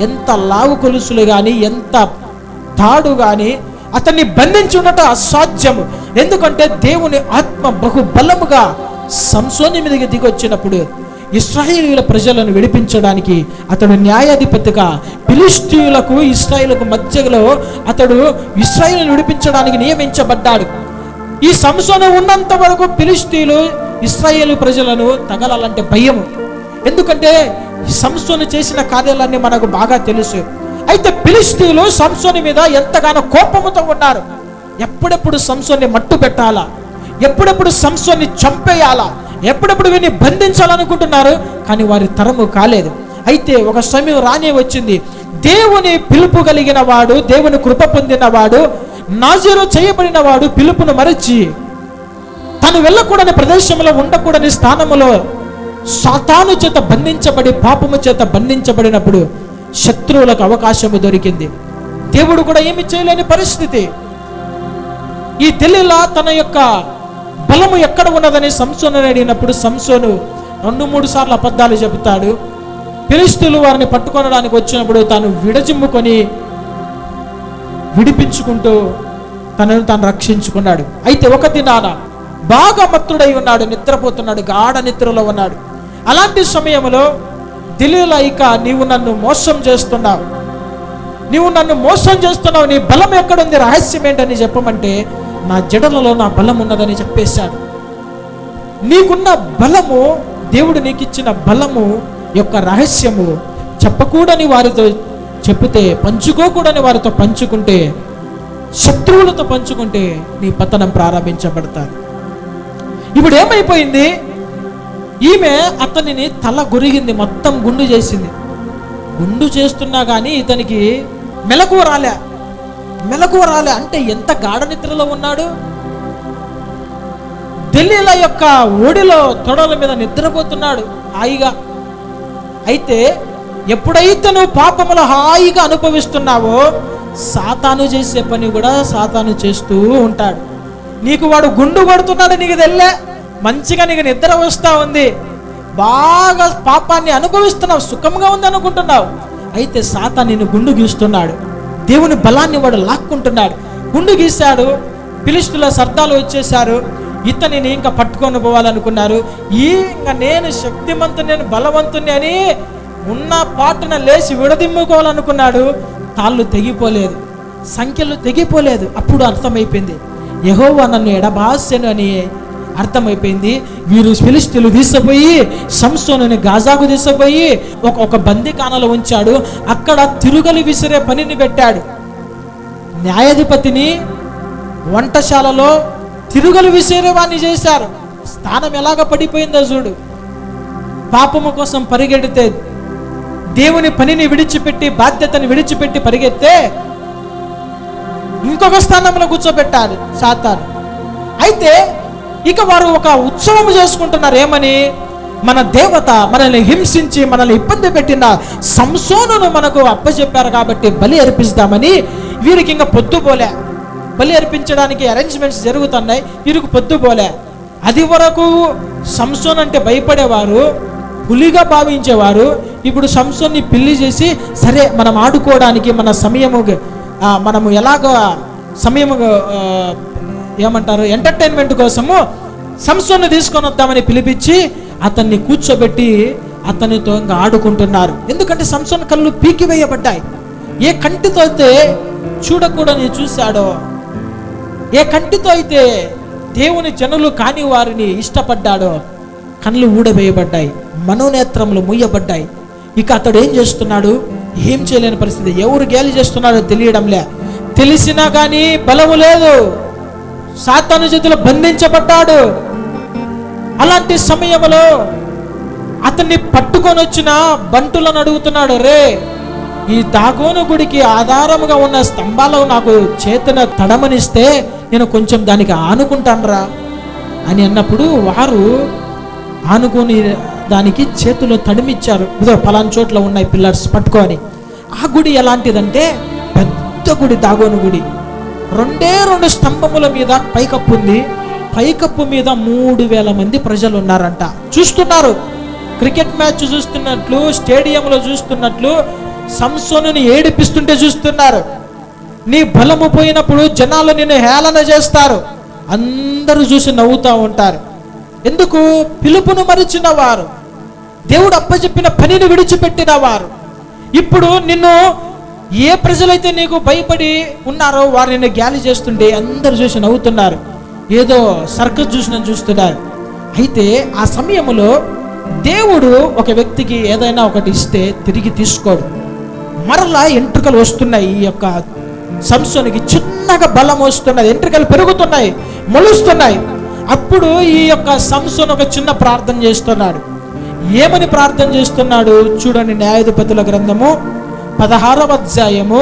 ఎంత లావు కొలుసులు కానీ, ఎంత తాడు కానీ అతన్ని బంధించి ఉండటం అసాధ్యము. ఎందుకంటే దేవుని ఆత్మ బహు బలముగా సంసోను మీదకి దిగొచ్చినప్పుడు ఇశ్రాయేలీయుల ప్రజలను విడిపించడానికి అతడు న్యాయాధిపతిగా ఫిలిష్తీయులకు ఇశ్రాయేలుకు మధ్యలో అతడు ఇశ్రాయేలును విడిపించడానికి నియమించబడ్డాడు. ఈ సంసోను ఉన్నంత వరకు ఫిలిష్తీయులు ఇశ్రాయేలు ప్రజలను తగలాలంటే భయము. ఎందుకంటే సంసోను చేసిన కార్యాలన్నీ మనకు బాగా తెలుసు. అయితే ఫిలిష్తీయులు సంసోను మీద ఎంతగానో కోపముతో ఉన్నారు. ఎప్పుడెప్పుడు సంసోన్ని మట్టు పెట్టాలా, ఎప్పుడెప్పుడు సంసోన్ని చంపేయాలా, ఎప్పుడెప్పుడు వీరిని బంధించాలనుకుంటున్నారు. కానీ వారి తరము కాలేదు. అయితే ఒక సమయం రానే వచ్చింది. దేవుని పిలుపు కలిగిన వాడు, దేవుని కృప పొందిన వాడు, నాజీరు చేయబడిన వాడు పిలుపును మరచి తను వెళ్ళకూడని ప్రదేశంలో ఉండకూడని స్థానములో సాతాను చేత బంధించబడి పాపము చేత బంధించబడినప్పుడు శత్రువులకు అవకాశము దొరికింది. దేవుడు కూడా ఏమి చేయలేని పరిస్థితి. ఈ దెలీలా తన యొక్క బలము ఎక్కడ ఉన్నదని సంసోను అడిగినప్పుడు సంసోను 2-3 సార్లు అబద్ధాలు చెబుతాడు. ఫిలిష్తీయులు వారిని పట్టుకొనడానికి వచ్చినప్పుడు తాను విడజిమ్ముకొని విడిపించుకుంటూ తనను తాను రక్షించుకున్నాడు. అయితే ఒక దినాన బాగా మత్తుడై ఉన్నాడు, నిద్రపోతున్నాడు, గాఢ నిద్రలో ఉన్నాడు. అలాంటి సమయంలో దెలీలా, ఇక నీవు నన్ను మోసం చేస్తున్నావు, నీ బలం ఎక్కడుంది, రహస్యం ఏంటని చెప్పమంటే నా జడలలో నా బలం ఉన్నదని చెప్పేశాడు. నీకున్న బలము, దేవుడు నీకు ఇచ్చిన బలము యొక్క రహస్యము చెప్పకూడని వారితో చెప్తే, పంచుకోకూడని వారితో పంచుకుంటే, శత్రువులతో పంచుకుంటే నీ పతనం ప్రారంభించబడతాడు. ఇప్పుడు ఏమైపోయింది? ఈమె అతనిని తల గురిగింది, మొత్తం గుండు చేసింది. గుండు చేస్తున్నా కానీ ఇతనికి మెలకువ రాలే అంటే ఎంత గాఢ నిద్రలో ఉన్నాడు. దెలీలా యొక్క ఒడిలో తొడల మీద నిద్రపోతున్నాడు హాయిగా. అయితే ఎప్పుడైతే నువ్వు పాపములో హాయిగా అనుభవిస్తున్నావో సాతాను చేసే పని కూడా సాతాను చేస్తూ ఉంటాడు. నీకు వాడు గుండు కొడుతున్నాడు, నీకు తెల్లే, మంచిగా నీకు నిద్ర వస్తూ ఉంది, బాగా పాపాన్ని అనుభవిస్తున్నావు, సుఖంగా ఉంది అనుకుంటున్నావు. అయితే సాతాను నిన్ను గుండు గీస్తున్నాడు. దేవుని బలాన్ని వాడు లాక్కుంటున్నాడు. గుండు గీశాడు. ఫిలిష్తీయుల సర్దాలు వచ్చేసారు. ఇతనిని ఇంకా పట్టుకొని పోవాలనుకున్నారు. ఇంకా నేను శక్తిమంతుని, నేను బలవంతుని అని ఉన్న పాటున లేచి విడదిమ్ముకోవాలనుకున్నాడు. తాళ్ళు తెగిపోలేదు. సంఖ్యలు తెగిపోలేదు. అప్పుడు అర్థమైపోయింది, యెహోవా నన్ను ఎడబాసెను అని అర్థమైపోయింది. వీరు ఫిలిష్తీయులు తీసుకుపోయి సంసోనుని గాజాకు తీసుకుపోయి ఒక బందీఖానలో ఉంచాడు. అక్కడ తిరుగలి విసిరే పనిని పెట్టాడు. న్యాయాధిపతిని వంటశాలలో తిరుగలు విసిరేవాణ్ణి చేశారు. స్థానం ఎలాగ పడిపోయిందో చూడు. పాపము కోసం పరిగెడితే, దేవుని పనిని విడిచిపెట్టి, బాధ్యతని విడిచిపెట్టి పరిగెత్తే ఇంకొక స్థానంలో కూర్చోబెట్టాడు సాతాను. అయితే ఇక వారు ఒక ఉత్సవం చేసుకుంటున్నారు. ఏమని? మన దేవత మనల్ని హింసించి మనల్ని ఇబ్బంది పెట్టిన సంసోనును మనకు అప్పచెప్పారు కాబట్టి బలి అర్పిస్తామని వీరికి ఇంకా పొద్దుపోలే. బలి అర్పించడానికి అరేంజ్మెంట్స్ జరుగుతున్నాయి, వీరికి పొద్దుపోలే. అది వరకు సంసోన్ అంటే భయపడేవారు, పులిగా భావించేవారు. ఇప్పుడు సంసోన్ని పిల్లి చేసి, సరే మనం ఆడుకోవడానికి మన సమయము, మనము ఎలాగ సమయము ఏమంటారు, ఎంటర్టైన్మెంట్ కోసము సంసోన్ని తీసుకొని వద్దామని పిలిపించి అతన్ని కూర్చోబెట్టి అతనితో ఇంకా ఆడుకుంటున్నారు. ఎందుకంటే సంసోన్ కళ్ళు పీకివేయబడ్డాయి. ఏ కంటితో అయితే చూడకూడని చూశాడో, ఏ కంటితో అయితే దేవుని జనులు కాని వారిని ఇష్టపడ్డాడో, కళ్ళు ఊడవేయబడ్డాయి, మనోనేత్రములు ముయ్యబడ్డాయి. ఇక అతడు ఏం చేస్తున్నాడు? ఏం చేయలేని పరిస్థితి. ఎవరు గేలి చేస్తున్నాడో తెలియడంలే. తెలిసినా కానీ బలము లేదు, సాతాను చేతిలో బంధించబడ్డాడు. అలాంటి సమయంలో అతన్ని పట్టుకొని వచ్చిన బంటులను అడుగుతున్నాడు, రే ఈ దాగోను గుడికి ఆధారముగా ఉన్న స్తంభాలు నాకు చేతన తడమనిస్తే నేను కొంచెం దానికి ఆనుకుంటానరా అని అన్నప్పుడు వారు ఆనుకొని దానికి చేతిలో తడిమిచ్చారు. ఇదో పలానా చోట్ల ఉన్నాయి పిల్లర్స్ పట్టుకొని. ఆ గుడి ఎలాంటిదంటే పెద్ద గుడి, దాగోను గుడి. 2 స్తంభముల మీద పైకప్పు ఉంది. పైకప్పు మీద 3000 మంది ప్రజలు ఉన్నారంట. చూస్తున్నారు, క్రికెట్ మ్యాచ్ చూస్తున్నట్లు, స్టేడియంలో చూస్తున్నట్లు, సంసోనుని ఏడిపిస్తుంటే చూస్తున్నారు. నీ బలము పోయినప్పుడు జనాలు నిన్ను హేళన చేస్తారు, అందరూ చూసి నవ్వుతూ ఉంటారు. ఎందుకు? పిలుపును మరిచిన వారు, దేవుడు అప్పచెప్పిన పనిని విడిచిపెట్టిన వారు. ఇప్పుడు నిన్ను ఏ ప్రజలైతే నీకు భయపడి ఉన్నారో వారు నిన్ను గ్యాలి చేస్తుంటే అందరూ చూసి నవ్వుతున్నారు, ఏదో సర్కస్ చూస్తున్నారు. అయితే ఆ సమయంలో దేవుడు ఒక వ్యక్తికి ఏదైనా ఒకటి ఇస్తే తిరిగి తీసుకోడు. మరలా ఎంట్రుకలు వస్తున్నాయి. ఈ యొక్క సంసోనికి చిన్నగా బలం వస్తున్నది, ఎంట్రుకలు పెరుగుతున్నాయి, మొలుస్తున్నాయి. అప్పుడు ఈ యొక్క సంసోను ఒక చిన్న ప్రార్థన చేస్తున్నాడు. ఏమని ప్రార్థన చేస్తున్నాడు చూడండి. న్యాయాధిపతుల గ్రంథము 16వ అధ్యాయము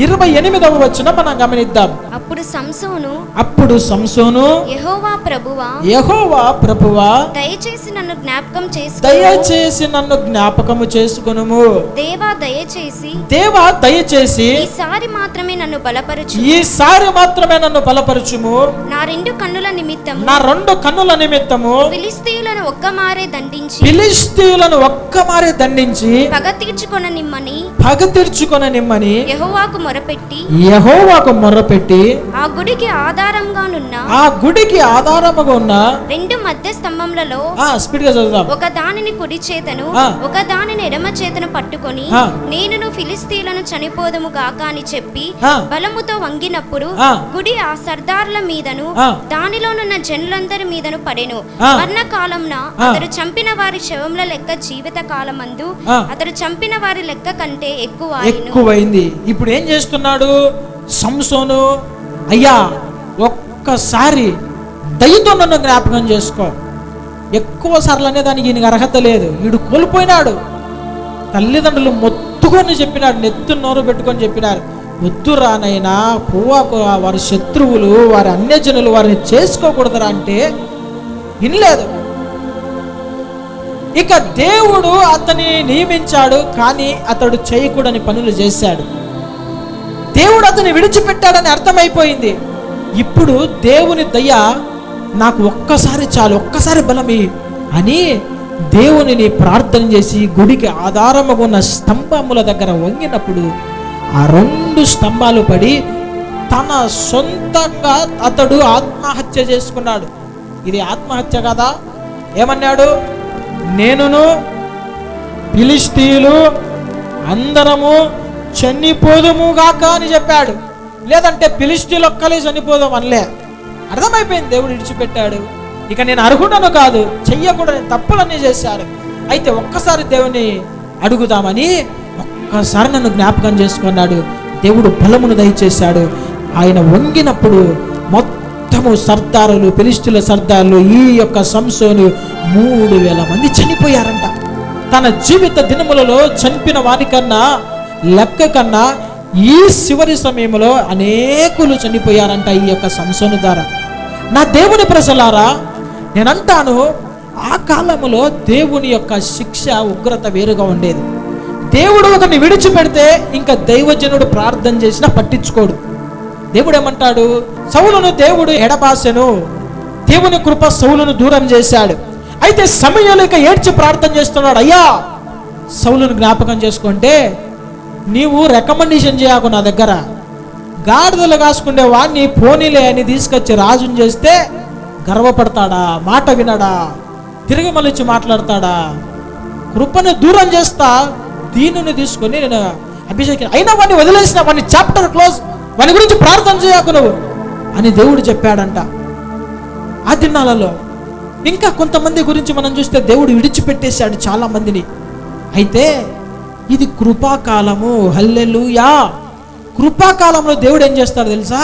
28వ వచనం మనం గమనిద్దాం. అప్పుడు సంసోను యెహోవా ప్రభువా దయచేసి నన్ను జ్ఞాపకము చేసుకొనుము. దేవా దయచేసి ఈసారి మాత్రమే నన్ను బలపరచుము. నా 2 కన్నుల నిమిత్తము ఫిలిష్తీయులను ఒక్కమారే దండించి పగ తీర్చుకొననిమ్మని యెహోవాకు మొరపెట్టి ఆ గుడికి ఆధారముగా ఉన్న 2 మధ్య స్తంభములలో ఒక దానిని కుడి చేతను ఒక దానిని ఎడమ చేతను పట్టుకొని నేనును ఫిలిష్తీయులను చనిపోదము గాక అని చెప్పి బలముతో వంగినప్పుడు గుడి ఆ సర్దార్ల మీదను దానిలోనున్న జనులందరి మీదను పడెను. మరణకాలంన అతడు చంపిన వారి శవముల లెక్క జీవిత కాలమందు అతడు చంపిన వారి లెక్క కంటే ఎక్కువైంది. ఇప్పుడు ఏం చేస్తున్నాడు సంసోను? అయ్యా ఒక్కసారి దయతో నన్ను జ్ఞాపకం చేసుకో. ఎక్కువ సార్లు అనే దానికి ఈయనకి అర్హత లేదు. వీడు కోల్పోయినాడు. తల్లిదండ్రులు మొత్తుకొని చెప్పినాడు, నెత్తు నోరు పెట్టుకొని చెప్పినారు, వద్దు రానైనా పోవాకు, వారి శత్రువులు, వారి అన్యజనులు వారిని చేసుకోకూడదురా అంటే వినలేదు. ఇక దేవుడు అతన్ని నియమించాడు, కానీ అతడు చేయకూడని పనులు చేశాడు. దేవుడు అతన్ని విడిచిపెట్టాడని అర్థమైపోయింది. ఇప్పుడు దేవుని దయ నాకు ఒక్కసారి చాలు, ఒక్కసారి బలమి అని దేవునిని ప్రార్థన చేసి గుడికి ఆధారముగా ఉన్న స్తంభముల దగ్గర వంగినప్పుడు ఆ 2 స్తంభాలు పడి తన సొంతంగా అతడు ఆత్మహత్య చేసుకున్నాడు. ఇది ఆత్మహత్య కదా? ఏమన్నాడు? నేనును ఫిలిష్తీయులు అందరము చనిపోదుముగాక అని చెప్పాడు. లేదంటే ఫిలిష్తీయులు ఒక్కలే చనిపోదాం అనలే. అర్థమైపోయింది, దేవుడు విడిచిపెట్టాడు, ఇక నేను అర్హుడను కాదు, చెయ్యకూడని తప్పులన్నీ చేశాడు. అయితే ఒక్కసారి దేవుని అడుగుదామని ఒక్కసారి నన్ను జ్ఞాపకం చేసుకున్నాడు. దేవుడు బలమును దయచేశాడు. ఆయన వంగినప్పుడు మొత్తము సర్దారులు, ఫిలిష్తీయుల సర్దారులు, ఈ యొక్క సంసోను 3000 మంది చనిపోయారంట. తన జీవిత దినములలో చంపిన వానికన్నా లెక్క కన్నా ఈ చివరి సమయంలో అనేకులు చనిపోయారంట ఈ యొక్క సంసోను ద్వారా. నా దేవుని ప్రజలారా, నేనంటాను, ఆ కాలములో దేవుని యొక్క శిక్ష ఉగ్రత వేరుగా ఉండేది. దేవుడు ఒకరిని విడిచిపెడితే ఇంకా దైవజనుడు ప్రార్థన చేసినా పట్టించుకోడు. దేవుడు ఏమంటాడు, సౌలును దేవుడు ఎడబాసెను, దేవుని కృప సౌలును దూరం చేశాడు. అయితే సమయంలో ఇక ఏడ్చి ప్రార్థన చేస్తున్నాడు, అయ్యా సౌలును జ్ఞాపకం చేసుకుంటే నీవు రికమెండేషన్ చేయకు, నా దగ్గర గాడిదలు కాసుకునే వాడిని పోనీలే అని తీసుకొచ్చి రాజుని చేస్తే గర్వపడతాడా, మాట వినడా, తిరిగి మళ్ళీ మాట్లాడతాడా? కృపను దూరం చేస్తా, దీనుని తీసుకొని నేను అభిషేకం అయినా వాడిని వదిలేసిన, వాడిని చాప్టర్ క్లోజ్, వాని గురించి ప్రార్థన చేయకు నువ్వు అని దేవుడు చెప్పాడంట. ఆ దినాలలో ఇంకా కొంతమంది గురించి మనం చూస్తే దేవుడు విడిచిపెట్టేశాడు చాలా మందిని. అయితే ఇది కృపాకాలము, హల్లెలూయా. కృపాకాలంలో దేవుడు ఏం చేస్తాడు తెలుసా?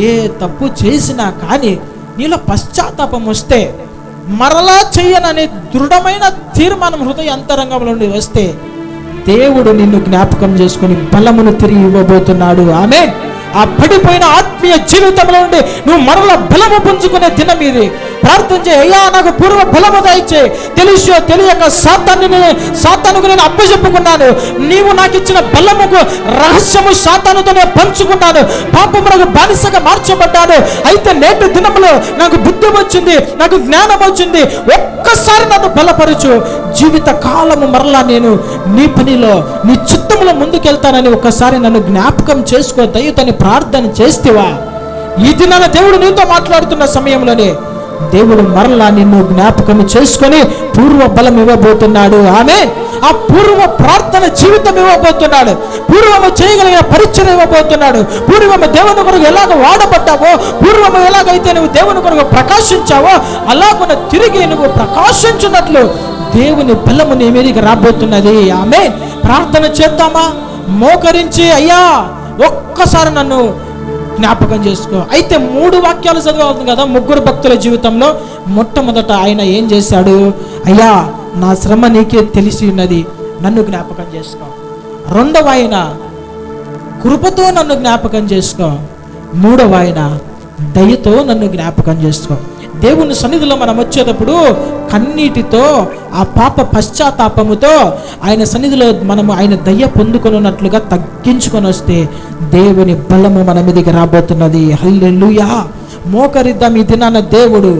ఏ తప్పు చేసినా కానీ నీలో పశ్చాత్తాపం వస్తే, మరలా చెయ్యననే దృఢమైన తీర్మానం హృదయ అంతరంగంలో నుండి వస్తే దేవుడు నిన్ను జ్ఞాపకం చేసుకొని బలమును తిరిగి ఇవ్వబోతున్నాడు. ఆమేన్. ఆ పడిపోయిన ఆత్మీయ జీవితంలో నుండి నువ్వు మరల బలము పుంజుకునే దినం ఇది. ప్రార్థన చేయి, అయ్యా నాకు పూర్వ బలము దయచే, తెలిసో తెలియక సాతానుకు నేను అప్పచెప్పుకున్నాను, నీవు నాకు ఇచ్చిన బలముకు రహస్యము సాతానుతోనే పంచుకున్నాను, పాపమునకు బానిసగా మార్చబడ్డాను. అయితే నేటి దినంలో నాకు బుద్ధి వచ్చింది, నాకు జ్ఞానం వచ్చింది, ఒక్కసారి నన్ను బలపరచు, జీవిత కాలము మరలా నేను నీ పనిలో నీ చిత్తములో ముందుకెళ్తానని ఒక్కసారి నన్ను జ్ఞాపకం చేసుకో దయ్యుతని ప్రార్థన చేస్తేవా, ఈ దినాన దేవుడు నీతో మాట్లాడుతున్న సమయంలోనే దేవుడు మరలా నిన్ను జ్ఞాపకం చేసుకొని పూర్వ బలం ఇవ్వబోతున్నాడు. ఆమె ఆ పూర్వ ప్రార్థన జీవితం ఇవ్వబోతున్నాడు, పూర్వము చేయగలిగిన పరిచయం ఇవ్వబోతున్నాడు. పూర్వము దేవుని కొరకు ఎలాగ వాడబడ్డావో, పూర్వము ఎలాగైతే నువ్వు దేవుని కొరకు ప్రకాశించావో అలాగున తిరిగి నువ్వు ప్రకాశించున్నట్లు దేవుని బలము నీ మీదకి రాబోతున్నది. ఆమె ప్రార్థన చేద్దామా? మోకరించి, అయ్యా ఒక్కసారి నన్ను జ్ఞాపకం చేసుకో. అయితే 3 వాక్యాలు చదివవుతుంది కదా 3 భక్తుల జీవితంలో. మొట్టమొదట ఆయన ఏం చేశాడు? అయ్యా నా శ్రమ నీకే తెలిసి ఉన్నది, నన్ను జ్ఞాపకం చేసుకో. రెండవ ఆయన కృపతో నన్ను జ్ఞాపకం చేసుకో. మూడవ ఆయన దయతో నన్ను జ్ఞాపకం చేసుకో. దేవుని సన్నిధిలో మనం వచ్చేటప్పుడు కన్నీటితో, ఆ పాప పశ్చాత్తాపముతో ఆయన సన్నిధిలో మనము ఆయన దయ పొందుకొనున్నట్లుగా తగ్గించుకొని వస్తే దేవుని బలము మన మీదకి రాబోతున్నది. హల్లెలూయా. మోకరిద్దాం. ఈ దినాన దేవుడు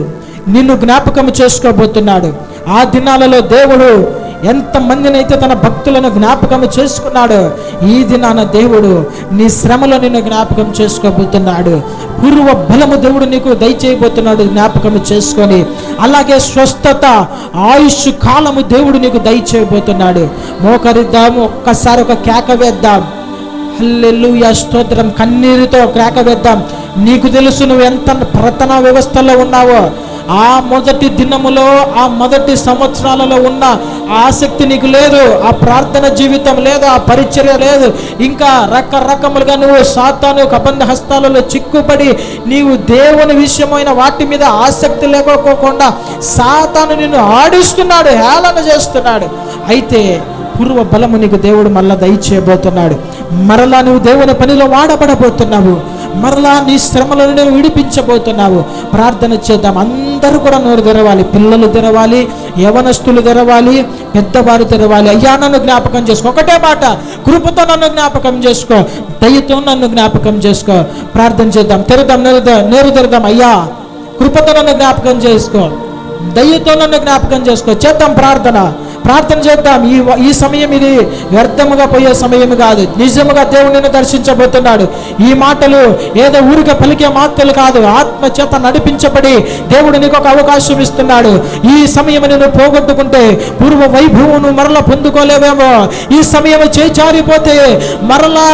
నిన్ను జ్ఞాపకం చేసుకోబోతున్నాడు. ఆ దినాలలో దేవుడు ఎంతమందినైతే తన భక్తులను జ్ఞాపకం చేసుకున్నాడు, ఈ దినాన దేవుడు నీ శ్రమలో నిన్ను జ్ఞాపకం చేసుకోబోతున్నాడు. పూర్వ బలము దేవుడు నీకు దయచేయబోతున్నాడు జ్ఞాపకం చేసుకొని. అలాగే స్వస్థత, ఆయుష్ కాలము దేవుడు నీకు దయచేయబోతున్నాడు. మోకరిద్దాము, ఒక్కసారి ఒక కేక వేద్దాం. హల్లెలూయా, స్తోత్రం. కన్నీరుతో కేక వేద్దాం. నీకు తెలుసు నువ్వు ఎంత ప్రతన వ్యవస్థలో ఉన్నావో. ఆ మొదటి దినములో, ఆ మొదటి సంవత్సరాలలో ఉన్న ఆసక్తి నీకు లేదు, ఆ ప్రార్థన జీవితం లేదు, ఆ పరిచర్య లేదు. ఇంకా రకరకములుగా నువ్వు సాతాను కబంధ హస్తాలలో చిక్కుపడి నీవు దేవుని విషయమైన వాటి మీద ఆసక్తి లేకపోకుండా సాతాను నిన్ను ఆడిస్తున్నాడు, హేళన చేస్తున్నాడు. అయితే పూర్వ బలము నీకు దేవుడు మరలా దయచేయబోతున్నాడు. మరలా నువ్వు దేవుని పనిలో వాడబడబోతున్నావు. మరలా నీ శ్రమలను నువ్వు విడిపించబోతున్నావు. ప్రార్థన చేద్దాం. అందరూ కూడా నోరు తెరవాలి. పిల్లలు తెరవాలి, యవనస్తులు తెరవాలి, పెద్దవారు తెరవాలి. అయ్యా నన్ను జ్ఞాపకం చేసుకో. ఒకటే మాట, కృపతో నన్ను జ్ఞాపకం చేసుకో, దయతో నన్ను జ్ఞాపకం చేసుకో. ప్రార్థన చేద్దాం. తెరదాం, నేరు తెరదాం. అయ్యా కృపతో నన్ను జ్ఞాపకం చేసుకో, దయతో నన్ను జ్ఞాపకం చేసుకో. చేద్దాం ప్రార్థన. ప్రార్థన చేద్దాం. ఈ సమయం ఇది వ్యర్థముగా పోయే సమయం కాదు. నిజముగా దేవుడిని దర్శించబోతున్నాడు. ఈ మాటలు ఏదో ఊరికే పలికే మాటలు కాదు, ఆత్మ చేత నడిపించబడి దేవుడు నీకు ఒక అవకాశం ఇస్తున్నాడు. ఈ సమయం నువ్వు పోగొట్టుకుంటే పూర్వ వైభవం నువ్వు మరలా పొందుకోలేవేమో. ఈ సమయం చేజారిపోతే మరలా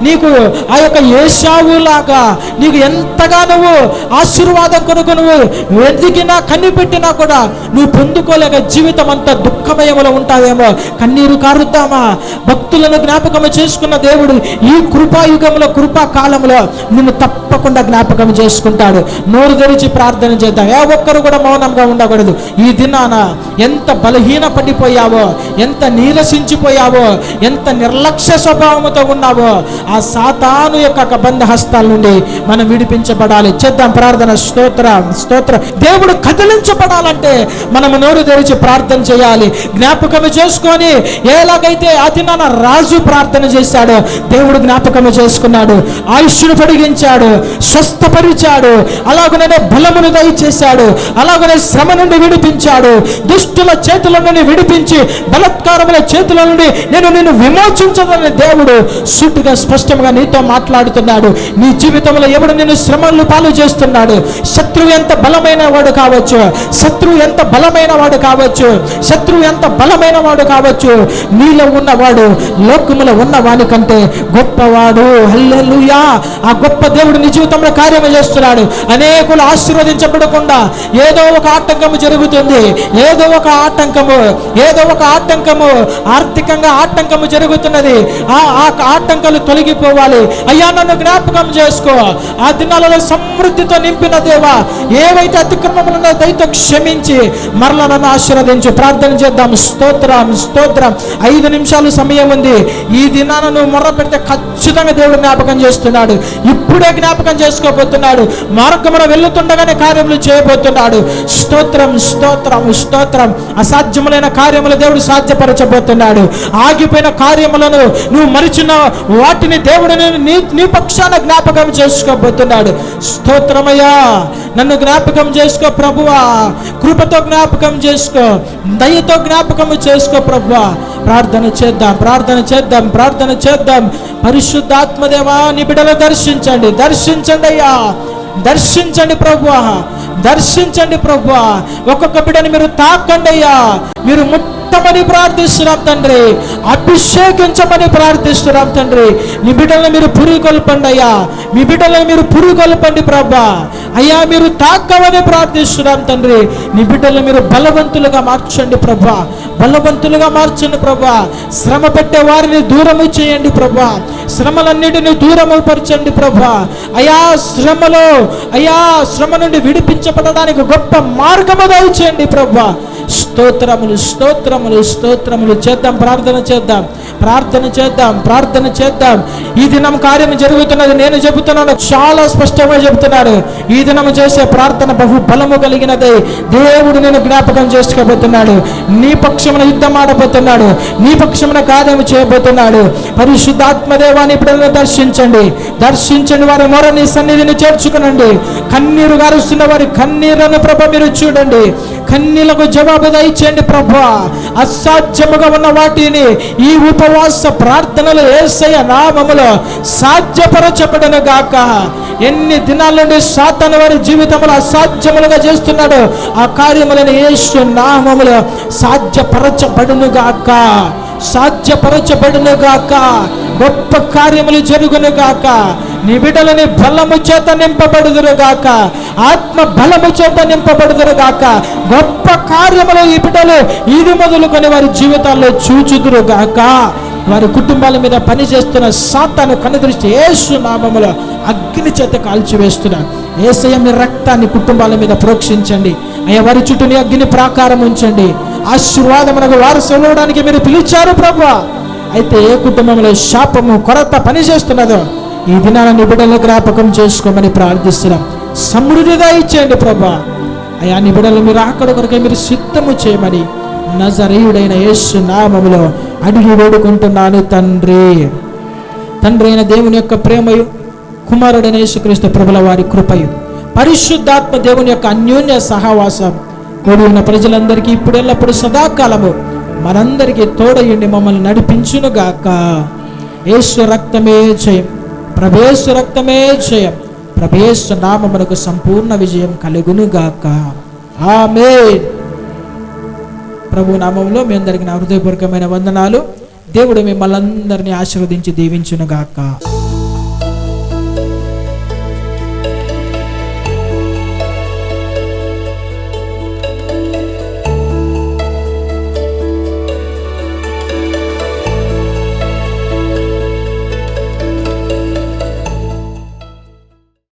నీకు ఆ యొక్క ఏశావు లాగా నీకు ఎంతగా నువ్వు ఆశీర్వాదం కొరకు నువ్వు వెతికినా కనిపెట్టినా కూడా నువ్వు పొందుకోలేక జీవితం అంతా దుఃఖమయములో ఉంటావేమో. కన్నీరు కారుద్దామా? భక్తులను జ్ఞాపకం చేసుకున్న దేవుడు ఈ కృపాయుగంలో కృపా కాలంలో నిన్ను తప్పకుండా జ్ఞాపకం చేసుకుంటాడు. నోరు తెరిచి ప్రార్థన చేద్దాం. ఏ ఒక్కరు కూడా మౌనంగా ఉండకూడదు. ఈ దినాన ఎంత బలహీన పడిపోయావో, ఎంత నీరసించిపోయావో, ఎంత నిర్లక్ష్య స్వభావంతో ఉన్నావో ఆ సాతాను యొక్క కబంధ హస్తాల నుండి మనం విడిపించబడాలి. చేద్దాం ప్రార్థన. స్తోత్ర. దేవుడు కదిలించబడాలంటే మనము నోరు తెరిచి ప్రార్థన చేయాలి. జ్ఞాపకం చేసుకొని ఎలాగైతే ఆ దినాన రాజు ప్రార్థన చేశాడో దేవుడు జ్ఞాపకం చేసుకున్నాడు. ఆయుష్ను పొడిగించాడు, స్వస్థపరిచాడు, అలాగనే బలమును దయచేశాడు, అలాగనే శ్రమ నుండి విడిపించాడు, దుష్టుల చేతుల నుండి విడిపించి బలత్కారముల చేతుల నుండి నిన్ను విమోచించదని దేవుడు సూటిగా స్పష్టంగా నీతో మాట్లాడుతున్నాడు. నీ జీవితంలో ఎవడు నిన్ను శ్రమలు పాలు చేస్తున్నాడు, శత్రువు ఎంత బలమైన వాడు కావచ్చు, శత్రువు ఎంత బలమైన వాడు కావచ్చు, శత్రువు ఎంత బలమైన వాడు కావచ్చు, నీలో ఉన్నవాడు లోకములో ఉన్నవాని కంటే గొప్పవాడు. హల్లెలూయా. ఆ గొప్ప దేవుడు నీ జీవితంలో కార్యము చేస్తున్నాడు. అనేకులు ఆశీర్వదించబడకుండా ఏదో ఒక ఆటంకము జరుగుతుంది, ఏదో ఒక ఆటంకము ఆర్థికంగా ఆటంకము జరుగుతున్నది. ఆ ఆటంకాలు తొలగిపోవాలి. అయ్యా నన్ను జ్ఞాపకం చేసుకో. ఆ దినాలలో సమృద్ధితో నింపిన దేవా, ఏవైతే అతిక్రమములను దయతో క్షమించి మరలా నన్ను ఆశీర్వదించు. ప్రార్థన చేద్దాం. స్తోత్రం. 5 నిమిషాలు సమయం ఉంది. ఈ దినాన నువ్వు మొర్ర పెడితే ఖచ్చితంగా దేవుడు జ్ఞాపకం చేస్తున్నాడు. ఇప్పుడే జ్ఞాపకం చేసుకోబోతున్నాడు. మార్గమున వెళ్తుండగానే కార్యములు చేయబోతున్నాడు. స్తోత్రం. అసాధ్యములైన కార్యములు దేవుడు సాధ్యపరచబోతున్నాడు. ఆగిపోయిన కార్యములను నువ్వు మరిచిన వాటిని దేవుడు నీ పక్షాన జ్ఞాపకం చేసుకోబోతున్నాడు. స్తోత్రమయ్యా. నన్ను జ్ఞాపకం చేసుకో ప్రభువా. కృపతో జ్ఞాపకం చేసుకో, దయతో జ్ఞాపకం చేసుకో ప్రభువా. ప్రార్థన చేద్దాం. పరిశుద్ధాత్మదేవా, నీ బిడ్డలు దర్శించండి అయ్యా. దర్శించండి ప్రభువా. ఒక్కొక్క బిడ్డని మీరు తాకండి అయ్యా. మీరు ముట్టమని ప్రార్థిస్తున్నాం తండ్రి. అభిషేకించమని ప్రార్థిస్తున్నాం తండ్రి. మీ బిడ్డలను మీరు పురికొల్పండి అయ్యా. మీ బిడ్డలను మీరు పురికొల్పండి ప్రభా. అయ్యా మీరు తాకమని ప్రార్థిస్తున్నాం తండ్రి. మీ బిడ్డలను మీరు బలవంతులుగా మార్చండి ప్రభా. మార్చండి ప్రభా. శ్రమ పెట్టే వారిని దూరము చేయండి ప్రభా. శ్రమలన్నిటిని దూరము పరచండి ప్రభా. శ్రమ నుండి విడిపించబడడానికి గొప్ప మార్గము దయచేయండి ప్రభా. స్తోత్రములు చేద్దాం. ప్రార్థన చేద్దాం. ఈ దినం కార్యం జరుగుతున్నది. నేను చెబుతున్నాను, చాలా స్పష్టంగా చెబుతున్నాను. ఈ దినం చేసే ప్రార్థన బహు బలము కలిగినది. దేవుడు నేను జ్ఞాపకం చేసుకోబోతున్నాడు. నీ పక్షమున యుద్ధం ఆడబోతున్నాడు. నీ పక్షమున కార్యం చేయబోతున్నాడు. పరిశుద్ధాత్మదేవాన్ని ఇప్పుడు దర్శించండి. వారి మొర నీ సన్నిధిని చేర్చుకునండి. కన్నీరు గారుస్తున్న వారి కన్నీరును ప్రభు మీరు చూడండి. కన్నీలకు జవాబు దయచేయండి ప్రభా. అసాధ్యముగా ఉన్న వాటిని ఈ ఉపవాస ప్రార్థనలు యేసయ్య నామములో సాధ్యపరచబడును గాక. ఎన్ని దినాల నుండి సాతాను వారి జీవితంలో అసాధ్యములుగా చేస్తున్నాడు, ఆ కార్యములను యేసు నామములో సాధ్యపరచబడును గాక. గొప్ప కార్యములు జరుగును గాక. నీ బిడ్డలని బలము చేత నింపబడుదురు గాక. ఆత్మ బలము చేత నింపబడుదురు గాక. గొప్ప కార్యములు ఈ బిడ్డలు ఇది మొదలుకొని వారి జీవితాల్లో చూచుదురు గాక. వారి కుటుంబాల మీద పనిచేస్తున్న సాతాను కనుదృష్టి యేసు నామములో అగ్ని చేత కాల్చివేస్తున్నారు. యేసయ్య మీ రక్తాన్ని కుటుంబాల మీద ప్రోక్షించండి అయ్యా. వారి చుట్టూ నీ అగ్ని ప్రాకారం ఉంచండి. ఆశీర్వాదమునకు వారసులవడానికి మీరు పిలిచారు ప్రభువా. అయితే ఏ కుటుంబంలో శాపము కొరత పనిచేస్తున్నదో ఈ దినాన నీ బిడ్డలను జ్ఞాపకం చేసుకోమని ప్రార్థిస్తున్నాం. సమృద్ధిగా ఇచ్చేయండి ప్రభా. అయ్యా నీ బిడ్డలు మీరు అక్కడ కొరకే మీరు సిద్ధము చేయమని నజరేయుడైన యేసు నామములో అడిగి వేడుకుంటున్నాను తండ్రి. అయిన దేవుని యొక్క ప్రేమయు, కుమారుడైన యేసుక్రీస్తు ప్రభుల వారి కృపయు, పరిశుద్ధాత్మ దేవుని యొక్క అన్యోన్య సహవాసం కూడి ఉన్న ప్రజలందరికీ ఇప్పుడు ఎల్లప్పుడు సదాకాలము మనందరికీ తోడయుండి మమ్మల్ని నడిపించును గాక. యేసు రక్తమే జయం, ప్రభేసు రక్తమే జయం, ప్రభేసు నామమునకు సంపూర్ణ విజయం కలుగును గాక. ఆమేన్. ప్రభు నామంలో మీ అందరికీ నా హృదయపూర్వకమైన వందనాలు. దేవుడు మిమ్మల్ని అందరినీ ఆశీర్వదించి దీవించును గాక.